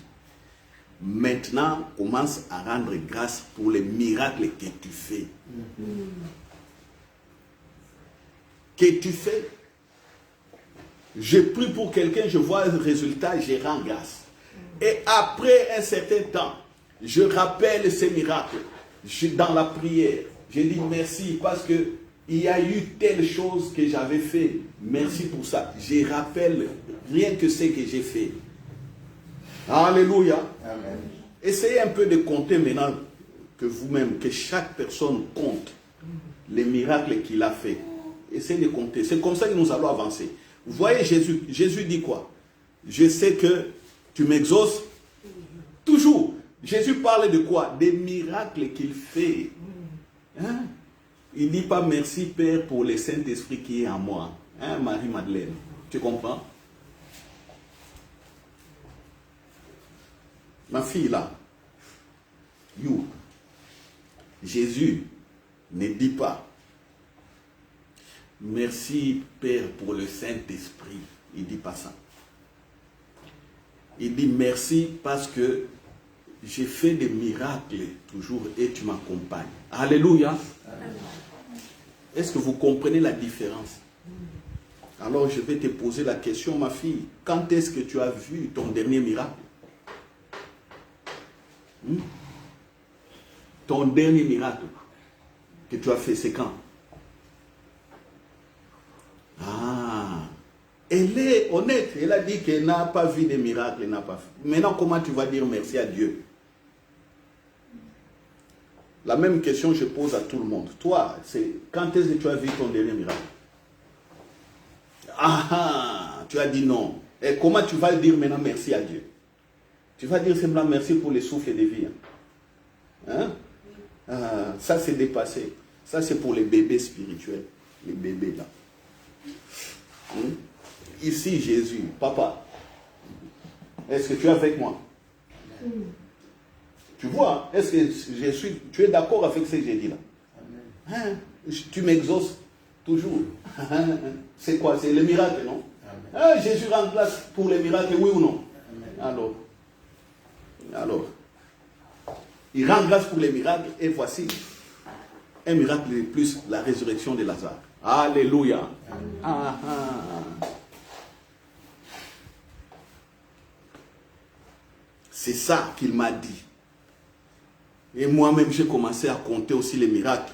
Speaker 1: Maintenant, commence à rendre grâce pour les miracles que tu fais. Que tu fais. Je prie pour quelqu'un, je vois le résultat, je rends grâce. Et après un certain temps, je rappelle ces miracles. Dans la prière, je dis merci parce que il y a eu telle chose que j'avais fait. Merci pour ça. Je rappelle rien que ce que j'ai fait. Alléluia.
Speaker 2: Amen.
Speaker 1: Essayez un peu de compter maintenant que vous-même, que chaque personne compte les miracles qu'il a fait. Essayez de compter. C'est comme ça que nous allons avancer. Vous voyez Jésus. Jésus dit quoi? Je sais que tu m'exauces toujours. Jésus parle de quoi? Des miracles qu'il fait. Hein? Il ne dit pas merci Père pour le Saint-Esprit qui est en moi. Hein, Marie-Madeleine? Tu comprends? Ma fille là, Jésus ne dit pas merci Père pour le Saint-Esprit. Il ne dit pas ça. Il dit merci parce que j'ai fait des miracles toujours et tu m'accompagnes. Alléluia. Est-ce que vous comprenez la différence? Alors je vais te poser la question, ma fille. Quand est-ce que tu as vu ton dernier miracle? Ton dernier miracle que tu as fait, c'est quand? Ah, elle est honnête. Elle a dit qu'elle n'a pas vu des miracles. Elle n'a pas fait. Maintenant, comment tu vas dire merci à Dieu? La même question je pose à tout le monde. Toi, c'est quand est-ce que tu as vu ton dernier miracle? Ah, tu as dit non. Et comment tu vas dire maintenant merci à Dieu? Tu vas dire simplement merci pour les souffles de vie. Hein? Ah, ça c'est dépassé. Ça c'est pour les bébés spirituels. Les bébés là. Ici Jésus, papa, est-ce que tu es avec moi? Tu vois, est-ce que tu es d'accord avec ce que j'ai dit là? Hein? Tu m'exauces toujours. C'est quoi? C'est le miracle, non? Ah, Jésus rend grâce pour les miracles, oui ou non? Alors, il rend grâce pour les miracles et voici un miracle de plus, la résurrection de Lazare. Alléluia. Ah, ah. C'est ça qu'il m'a dit. Et moi-même, j'ai commencé à compter aussi les miracles.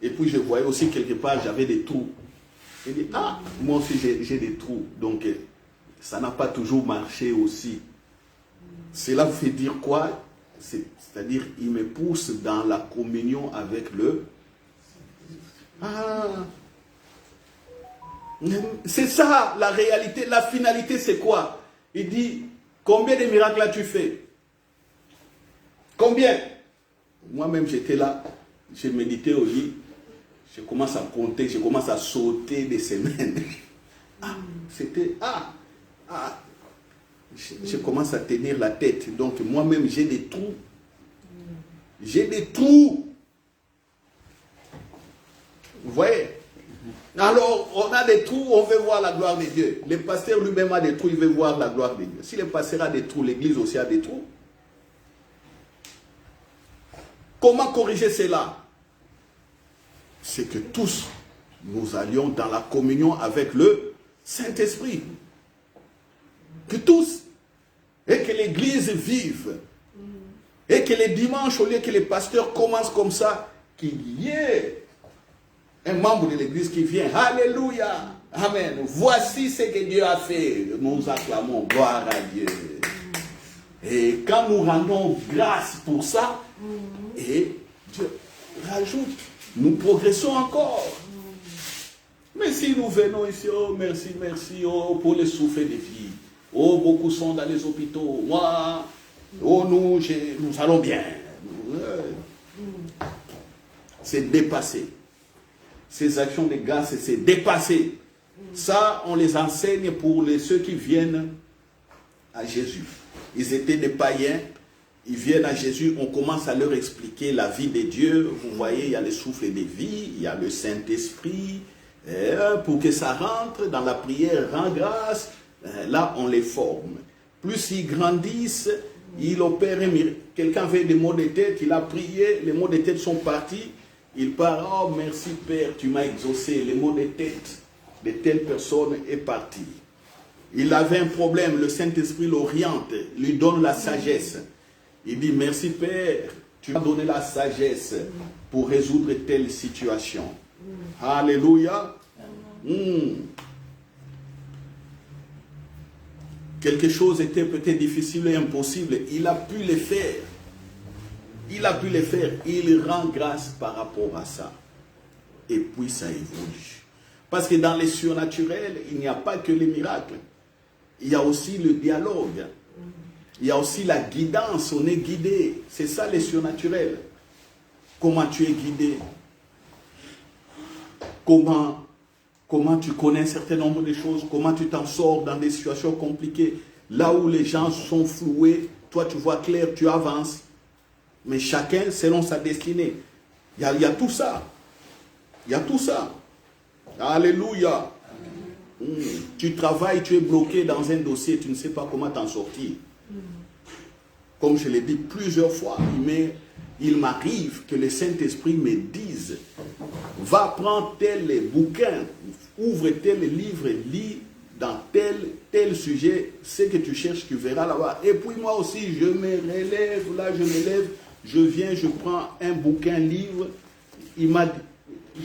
Speaker 1: Et puis, je voyais aussi quelque part, j'avais des trous. Il dit, ah, moi aussi, j'ai des trous. Donc, ça n'a pas toujours marché aussi. Cela veut dire quoi? C'est-à-dire, il me pousse dans la communion avec le... Ah, c'est ça, la réalité. La finalité, c'est quoi? Il dit, combien de miracles as-tu fait? Combien? Moi-même, j'étais là, j'ai médité au lit, je commence à compter, je commence à sauter des semaines. Ah, c'était... Je commence à tenir la tête. Donc, moi-même, j'ai des trous. J'ai des trous. Vous voyez? Alors, on a des trous, on veut voir la gloire de Dieu. Le pasteur lui-même a des trous, il veut voir la gloire de Dieu. Si le pasteur a des trous, l'église aussi a des trous. Comment corriger cela? C'est que tous, nous allions dans la communion avec le Saint-Esprit. Que tous. Et que l'église vive. Et que les dimanches, au lieu que les pasteurs commencent comme ça, qu'il y ait un membre de l'église qui vient. Alléluia. Amen. Voici ce que Dieu a fait. Nous acclamons. Gloire à Dieu. Et quand nous rendons grâce pour ça, et Dieu rajoute, nous progressons encore. Mais si nous venons ici, oh merci, merci, oh pour les souffles de vie. Oh, beaucoup sont dans les hôpitaux. Moi, oh nous allons bien. C'est dépassé. Ces actions de grâce, c'est dépassé. Ça, on les enseigne pour ceux qui viennent à Jésus. Ils étaient des païens. ils viennent à Jésus, on commence à leur expliquer la vie de Dieu. Vous voyez, il y a le souffle de vie, il y a le Saint-Esprit. Pour que ça rentre dans la prière, rend grâce. Là, on les forme. Plus ils grandissent, ils opèrent un miracle. Quelqu'un avait des maux de tête, il a prié, les maux de tête sont partis. Il part, oh merci Père, tu m'as exaucé. Les maux de tête de telle personne est parti. Il avait un problème, le Saint-Esprit l'oriente, lui donne la sagesse. Il dit, merci Père, tu m'as donné la sagesse pour résoudre telle situation. Alléluia. Quelque chose était peut-être difficile et impossible. Il a pu le faire. Il a pu le faire. Il rend grâce par rapport à ça. Et puis ça évolue. Parce que dans les surnaturels, il n'y a pas que les miracles. Il y a aussi le dialogue. Il y a aussi la guidance. On est guidé. C'est ça les surnaturels. Comment tu es guidé? Comment tu connais un certain nombre de choses, comment tu t'en sors dans des situations compliquées. Là où les gens sont floués, toi tu vois clair, tu avances. Mais chacun selon sa destinée. Il y a tout ça. Il y a tout ça. Alléluia. Tu travailles, tu es bloqué dans un dossier, tu ne sais pas comment t'en sortir. Comme je l'ai dit plusieurs fois, il m'arrive que le Saint-Esprit me dise, va prendre tel bouquin, ouvre tel livre, lis dans tel sujet, ce que tu cherches, tu verras là-bas. Et puis moi aussi, je me relève, là je me lève, je viens, je prends un bouquin, livre, il m'a dit,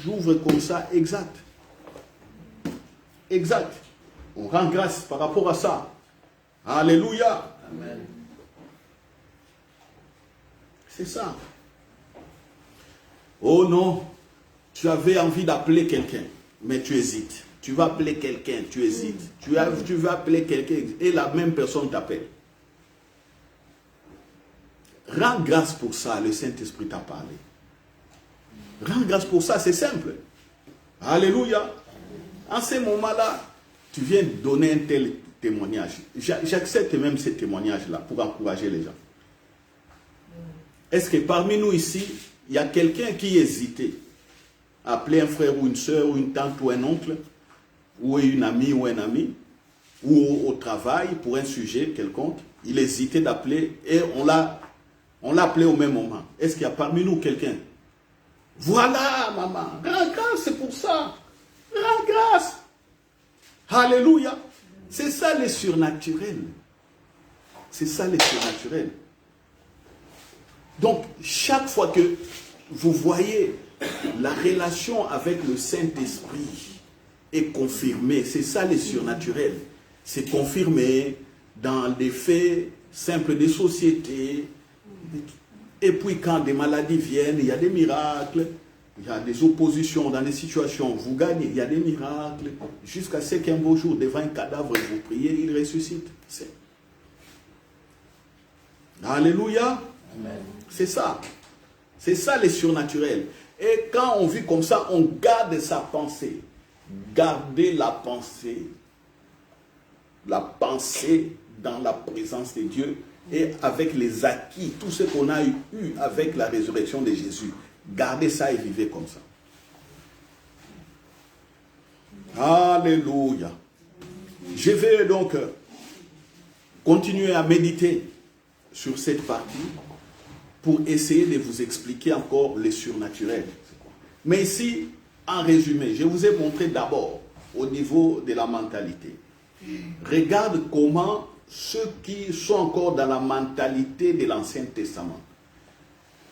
Speaker 1: j'ouvre comme ça, exact. Exact. On rend grâce par rapport à ça. Alléluia. Amen. C'est ça. Oh non, tu avais envie d'appeler quelqu'un, mais tu hésites. Tu vas appeler quelqu'un, tu hésites. Tu vas appeler quelqu'un et la même personne t'appelle. Rends grâce pour ça, le Saint-Esprit t'a parlé. Rends grâce pour ça, c'est simple. Alléluia. En ce moment-là, tu viens donner un tel témoignage. J'accepte même ces témoignages-là pour encourager les gens. Est-ce que parmi nous ici, il y a quelqu'un qui hésitait à appeler un frère ou une soeur ou une tante ou un oncle ou une amie ou un ami ou au travail pour un sujet quelconque? Il hésitait d'appeler et on l'a appelé au même moment. Est-ce qu'il y a parmi nous quelqu'un? Voilà, maman, rends grâce, c'est pour ça. Rends grâce. Alléluia. C'est ça les surnaturels. C'est ça les surnaturels. Donc, chaque fois que vous voyez la relation avec le Saint-Esprit est confirmée, c'est ça les surnaturels. C'est confirmé dans des faits simples des sociétés. Et puis quand des maladies viennent, il y a des miracles, il y a des oppositions dans des situations, vous gagnez, il y a des miracles, jusqu'à ce qu'un beau jour, devant un cadavre, vous priez, il ressuscite. Alléluia. Amen. C'est ça. C'est ça les surnaturels. Et quand on vit comme ça, on garde sa pensée. Gardez la pensée. La pensée dans la présence de Dieu et avec les acquis, tout ce qu'on a eu avec la résurrection de Jésus. Gardez ça et vivez comme ça. Alléluia. Je vais donc continuer à méditer sur cette partie pour essayer de vous expliquer encore les surnaturels. Mais ici, en résumé, je vous ai montré d'abord au niveau de la mentalité. Regarde comment ceux qui sont encore dans la mentalité de l'Ancien Testament,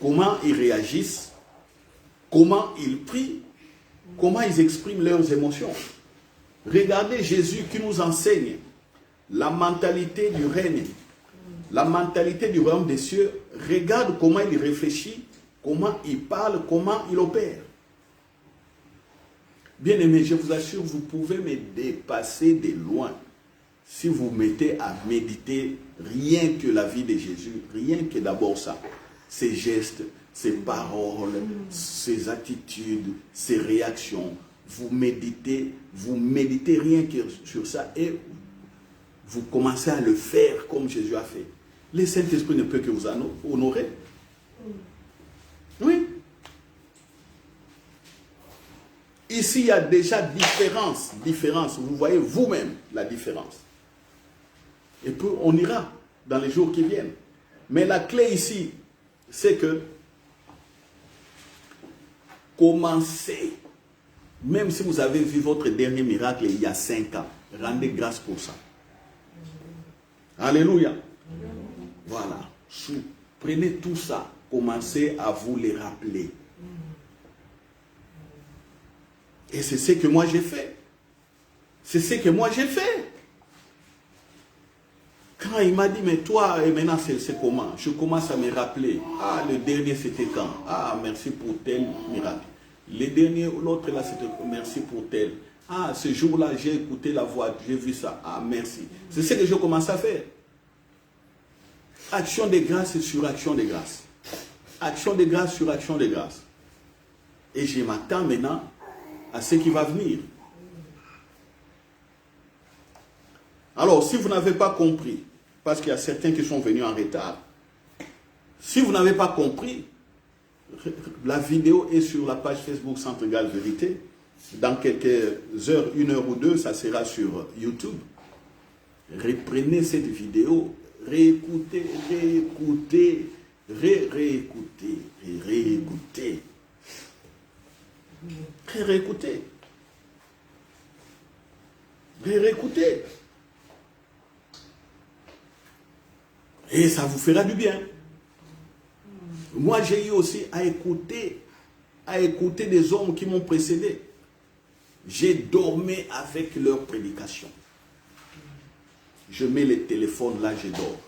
Speaker 1: comment ils réagissent, comment ils prient, comment ils expriment leurs émotions. Regardez Jésus qui nous enseigne la mentalité du règne, la mentalité du royaume des cieux. Regarde comment il réfléchit, comment il parle, comment il opère. Bien aimé, je vous assure, vous pouvez me dépasser de loin si vous mettez à méditer rien que la vie de Jésus, rien que d'abord ça, ses gestes, ses paroles, ses attitudes, ses réactions. Vous méditez rien que sur ça et vous commencez à le faire comme Jésus a fait. le Saint-Esprit ne peut que vous honorer. Oui. Ici, il y a déjà différence. Vous voyez vous-même la différence. Et puis, on ira dans les jours qui viennent. Mais la clé ici, c'est que commencez, même si vous avez vu votre dernier miracle il y a 5 ans, rendez grâce pour ça. Alléluia. Voilà. Prenez tout ça, commencez à vous les rappeler. Et c'est ce que moi j'ai fait. C'est ce que moi j'ai fait. Quand il m'a dit, mais toi, et maintenant c'est comment? Je commence à me rappeler. Ah, le dernier c'était quand? Ah, merci pour tel miracle. Le dernier, l'autre là, c'était merci pour tel. Ah, ce jour-là, j'ai écouté la voix, j'ai vu ça. Ah, merci. C'est ce que je commence à faire. Action de grâce sur action de grâce. Action de grâce sur action de grâce. Et je m'attends maintenant à ce qui va venir. Alors, si vous n'avez pas compris, parce qu'il y a certains qui sont venus en retard, si vous n'avez pas compris, la vidéo est sur la page Facebook Centre Égal Vérité. Dans quelques heures, 1 heure ou 2, ça sera sur YouTube. Reprenez cette vidéo, réécoutez, réécoutez, réécoutez. Réécoutez. Réécoutez. Et ça vous fera du bien. Moi, j'ai eu aussi à écouter des hommes qui m'ont précédé. J'ai dormi avec leur prédication. Je mets le téléphone là, je dors.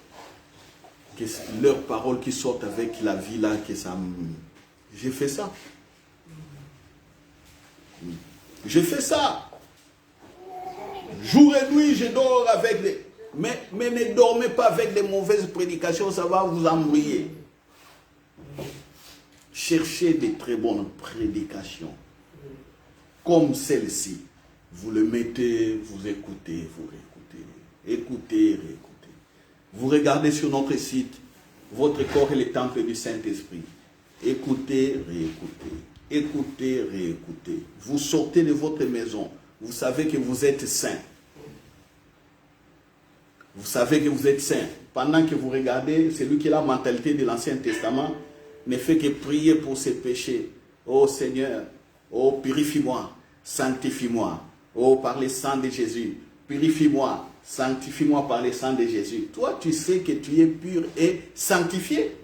Speaker 1: Que leurs paroles qui sortent avec la vie là, que ça me... J'ai fait ça. J'ai fait ça. Jour et nuit, je dors avec les... Mais ne dormez pas avec des mauvaises prédications, ça va vous embrouiller. Cherchez des très bonnes prédications. Comme celle-ci. Vous le mettez, vous écoutez, vous réécoutez. Écoutez, réécoutez. Vous regardez sur notre site, votre corps est le temple du Saint-Esprit. Écoutez, réécoutez. Écoutez, réécoutez. Vous sortez de votre maison. Vous savez que vous êtes saint. Vous savez que vous êtes saint. Pendant que vous regardez, celui qui a la mentalité de l'Ancien Testament ne fait que prier pour ses péchés. Oh Seigneur, oh purifie-moi, sanctifie-moi. Oh par le sang de Jésus, purifie-moi, sanctifie-moi par le sang de Jésus. Toi, tu sais que tu es pur et sanctifié.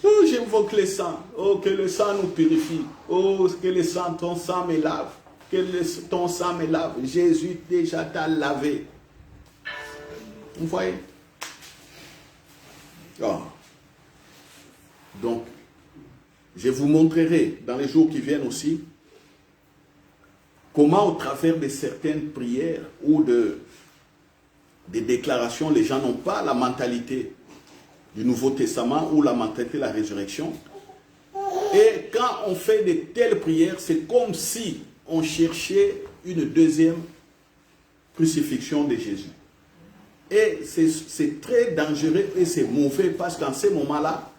Speaker 1: Oh, j'invoque le sang. Oh, que le sang nous purifie. Oh, que le sang, ton sang me lave. Que ton sang me lave. Jésus déjà t'a lavé. Vous voyez? Oh. Donc, je vous montrerai dans les jours qui viennent aussi comment au travers de certaines prières ou des déclarations, les gens n'ont pas la mentalité du Nouveau Testament ou la mentalité de la résurrection. Et quand on fait de telles prières, c'est comme si on cherchait une deuxième crucifixion de Jésus. Et c'est très dangereux et c'est mauvais parce qu'en ce moment-là,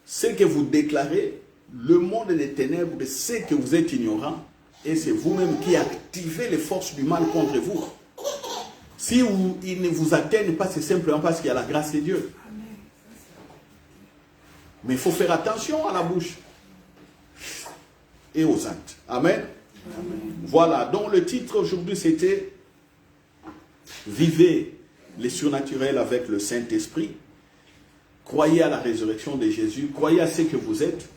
Speaker 1: ce que vous déclarez, le monde des ténèbres sait que vous êtes ignorant et c'est vous-même qui activez les forces du mal contre vous. Si ils ne vous atteignent pas, c'est simplement parce qu'il y a la grâce de Dieu. Mais il faut faire attention à la bouche et aux actes. Amen. Amen. Voilà, donc le titre aujourd'hui c'était « Vivez les surnaturels avec le Saint-Esprit ». Croyez à la résurrection de Jésus, croyez à ce que vous êtes.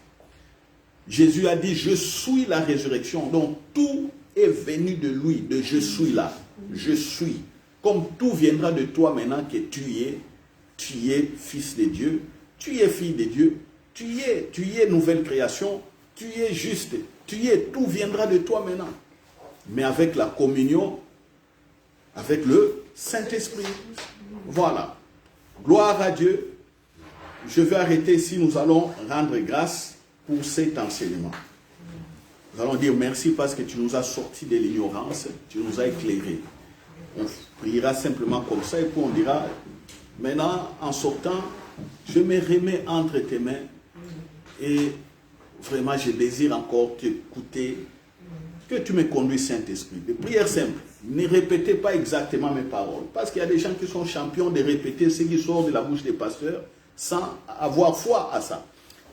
Speaker 1: Jésus a dit « Je suis la résurrection ». Donc tout est venu de lui, de « Je suis là ». Je suis. Comme tout viendra de toi maintenant que tu es fils de Dieu, tu es fille de Dieu, tu es nouvelle création, tu es juste, tout viendra de toi maintenant. Mais avec la communion, avec le Saint-Esprit. Voilà. Gloire à Dieu. Je vais arrêter ici, nous allons rendre grâce pour cet enseignement. Nous allons dire merci parce que tu nous as sortis de l'ignorance, tu nous as éclairés. On priera simplement comme ça et puis on dira, maintenant, en sortant, je me remets entre tes mains et vraiment, je désire encore t'écouter, que tu me conduis, Saint-Esprit. De prière simple. Ne répétez pas exactement mes paroles. Parce qu'il y a des gens qui sont champions de répéter ce qui sort de la bouche des pasteurs sans avoir foi à ça.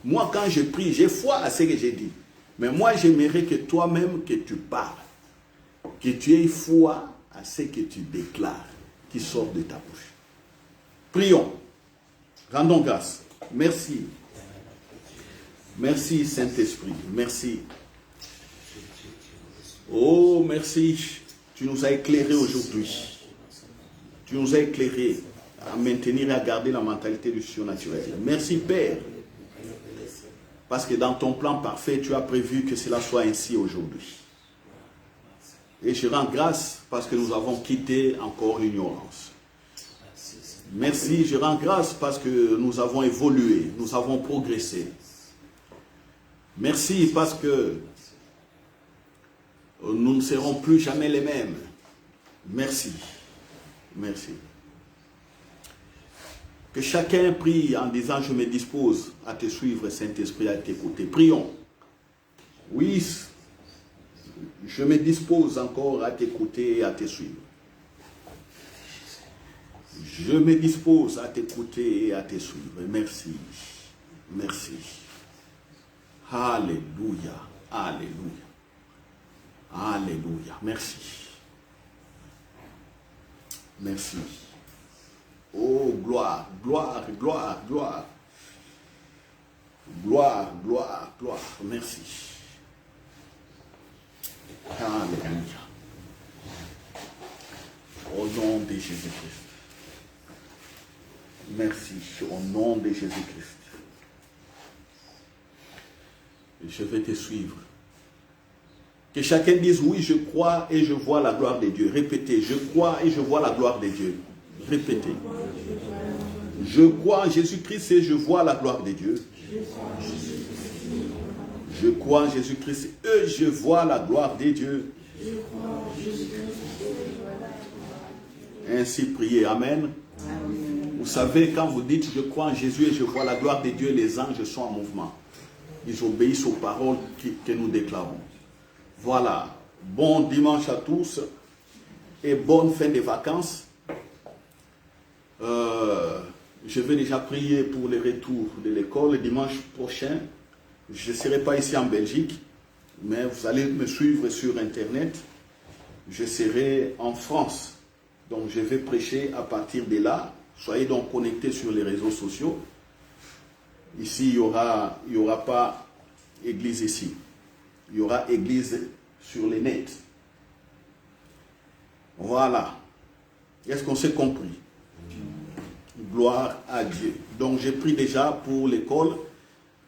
Speaker 1: Moi, quand je prie, j'ai foi à ce que j'ai dit. Mais moi, j'aimerais que toi-même, que tu parles. Que tu aies foi à ce que tu déclares, qui sort de ta bouche. Prions. Rendons grâce. Merci. Merci, Saint-Esprit. Merci. Oh, merci. Tu nous as éclairés aujourd'hui. Tu nous as éclairés à maintenir et à garder la mentalité du surnaturel. Merci, Père. Parce que dans ton plan parfait, tu as prévu que cela soit ainsi aujourd'hui. Et je rends grâce parce que nous avons quitté encore l'ignorance. Merci, je rends grâce parce que nous avons évolué, nous avons progressé. Merci parce que nous ne serons plus jamais les mêmes. Merci. Merci. Que chacun prie en disant, je me dispose à te suivre, Saint-Esprit, à t'écouter. Prions. Oui, je me dispose encore à t'écouter et à te suivre. Je me dispose à t'écouter et à te suivre. Merci. Merci. Alléluia. Alléluia. Alléluia. Merci. Merci. Oh, gloire, gloire, gloire, gloire. Gloire, gloire, gloire. Merci. Alléluia. Au nom de Jésus-Christ. Merci. Au nom de Jésus-Christ. Je vais te suivre. Que chacun dise, oui, je crois et je vois la gloire de Dieu. Répétez, je crois et je vois la gloire de Dieu. Répétez. Je crois en Jésus-Christ et je vois la gloire de Dieu. Je crois en Jésus-Christ et je vois la gloire de Dieu. Ainsi priez. Amen. Vous savez, quand vous dites, je crois en Jésus et je vois la gloire de Dieu, les anges sont en mouvement. Ils obéissent aux paroles que nous déclarons. Voilà. Bon dimanche à tous et bonne fin de vacances. Je vais déjà prier pour le retour de l'école le dimanche prochain. Je ne serai pas ici en Belgique, mais vous allez me suivre sur Internet. Je serai en France. Donc je vais prêcher à partir de là. Soyez donc connectés sur les réseaux sociaux. Ici, il n'y aura pas église ici. Il y aura église sur les nets. Voilà. Est-ce qu'on s'est compris? Gloire à Dieu. Donc, j'ai pris déjà pour l'école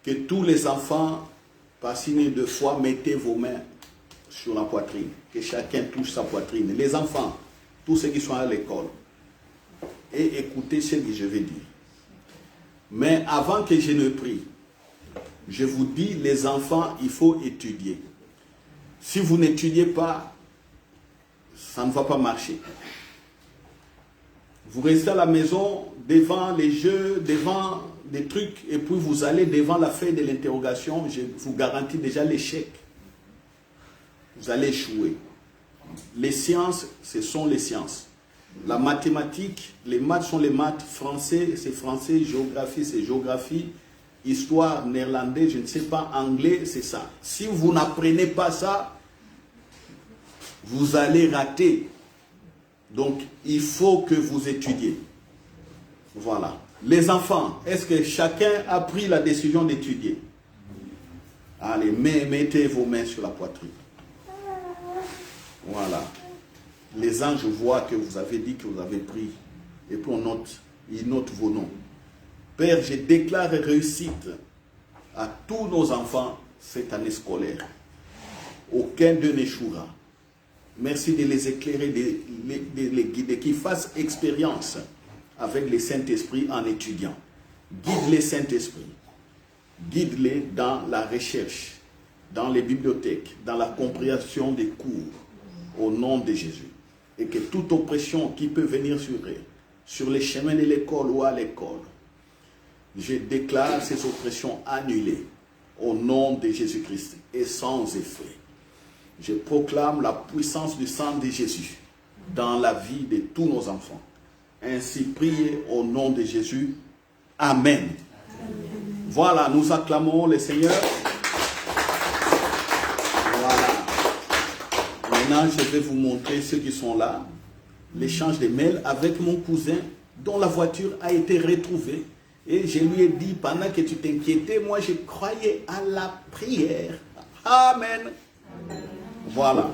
Speaker 1: que tous les enfants, par signe de foi, mettez vos mains sur la poitrine. Que chacun touche sa poitrine. Les enfants, tous ceux qui sont à l'école. Et écoutez ce que je vais dire. Mais avant que je ne prie, je vous dis, les enfants, il faut étudier. Si vous n'étudiez pas, ça ne va pas marcher. Vous restez à la maison, devant les jeux, devant des trucs, et puis vous allez devant la feuille de l'interrogation, je vous garantis déjà l'échec. Vous allez échouer. Les sciences, ce sont les sciences. La mathématique, les maths sont les maths, français, c'est français, géographie, c'est géographie, histoire, néerlandais, je ne sais pas, anglais, c'est ça. Si vous n'apprenez pas ça, vous allez rater. Donc, il faut que vous étudiez. Voilà. Les enfants, est-ce que chacun a pris la décision d'étudier? Allez, mettez vos mains sur la poitrine. Voilà. Les anges voient que vous avez dit que vous avez pris. Et puis ils notent vos noms. Père, je déclare réussite à tous nos enfants cette année scolaire. Aucun d'eux n'échouera. Merci de les éclairer, de les guider, qu'ils fassent expérience avec le Saint-Esprit en étudiant. Guide-les, Saint-Esprit. Guide-les dans la recherche, dans les bibliothèques, dans la compréhension des cours. Au nom de Jésus. et que toute oppression qui peut venir sur les chemins de l'école ou à l'école, je déclare ces oppressions annulées au nom de Jésus-Christ et sans effet. Je proclame la puissance du sang de Jésus dans la vie de tous nos enfants. Ainsi priez au nom de Jésus. Amen. Voilà, nous acclamons le Seigneur. Voilà. Maintenant, je vais vous montrer ceux qui sont là. L'échange de mails avec mon cousin dont la voiture a été retrouvée. Et je lui ai dit, pendant que tu t'inquiétais, moi je croyais à la prière. Amen. Voilà.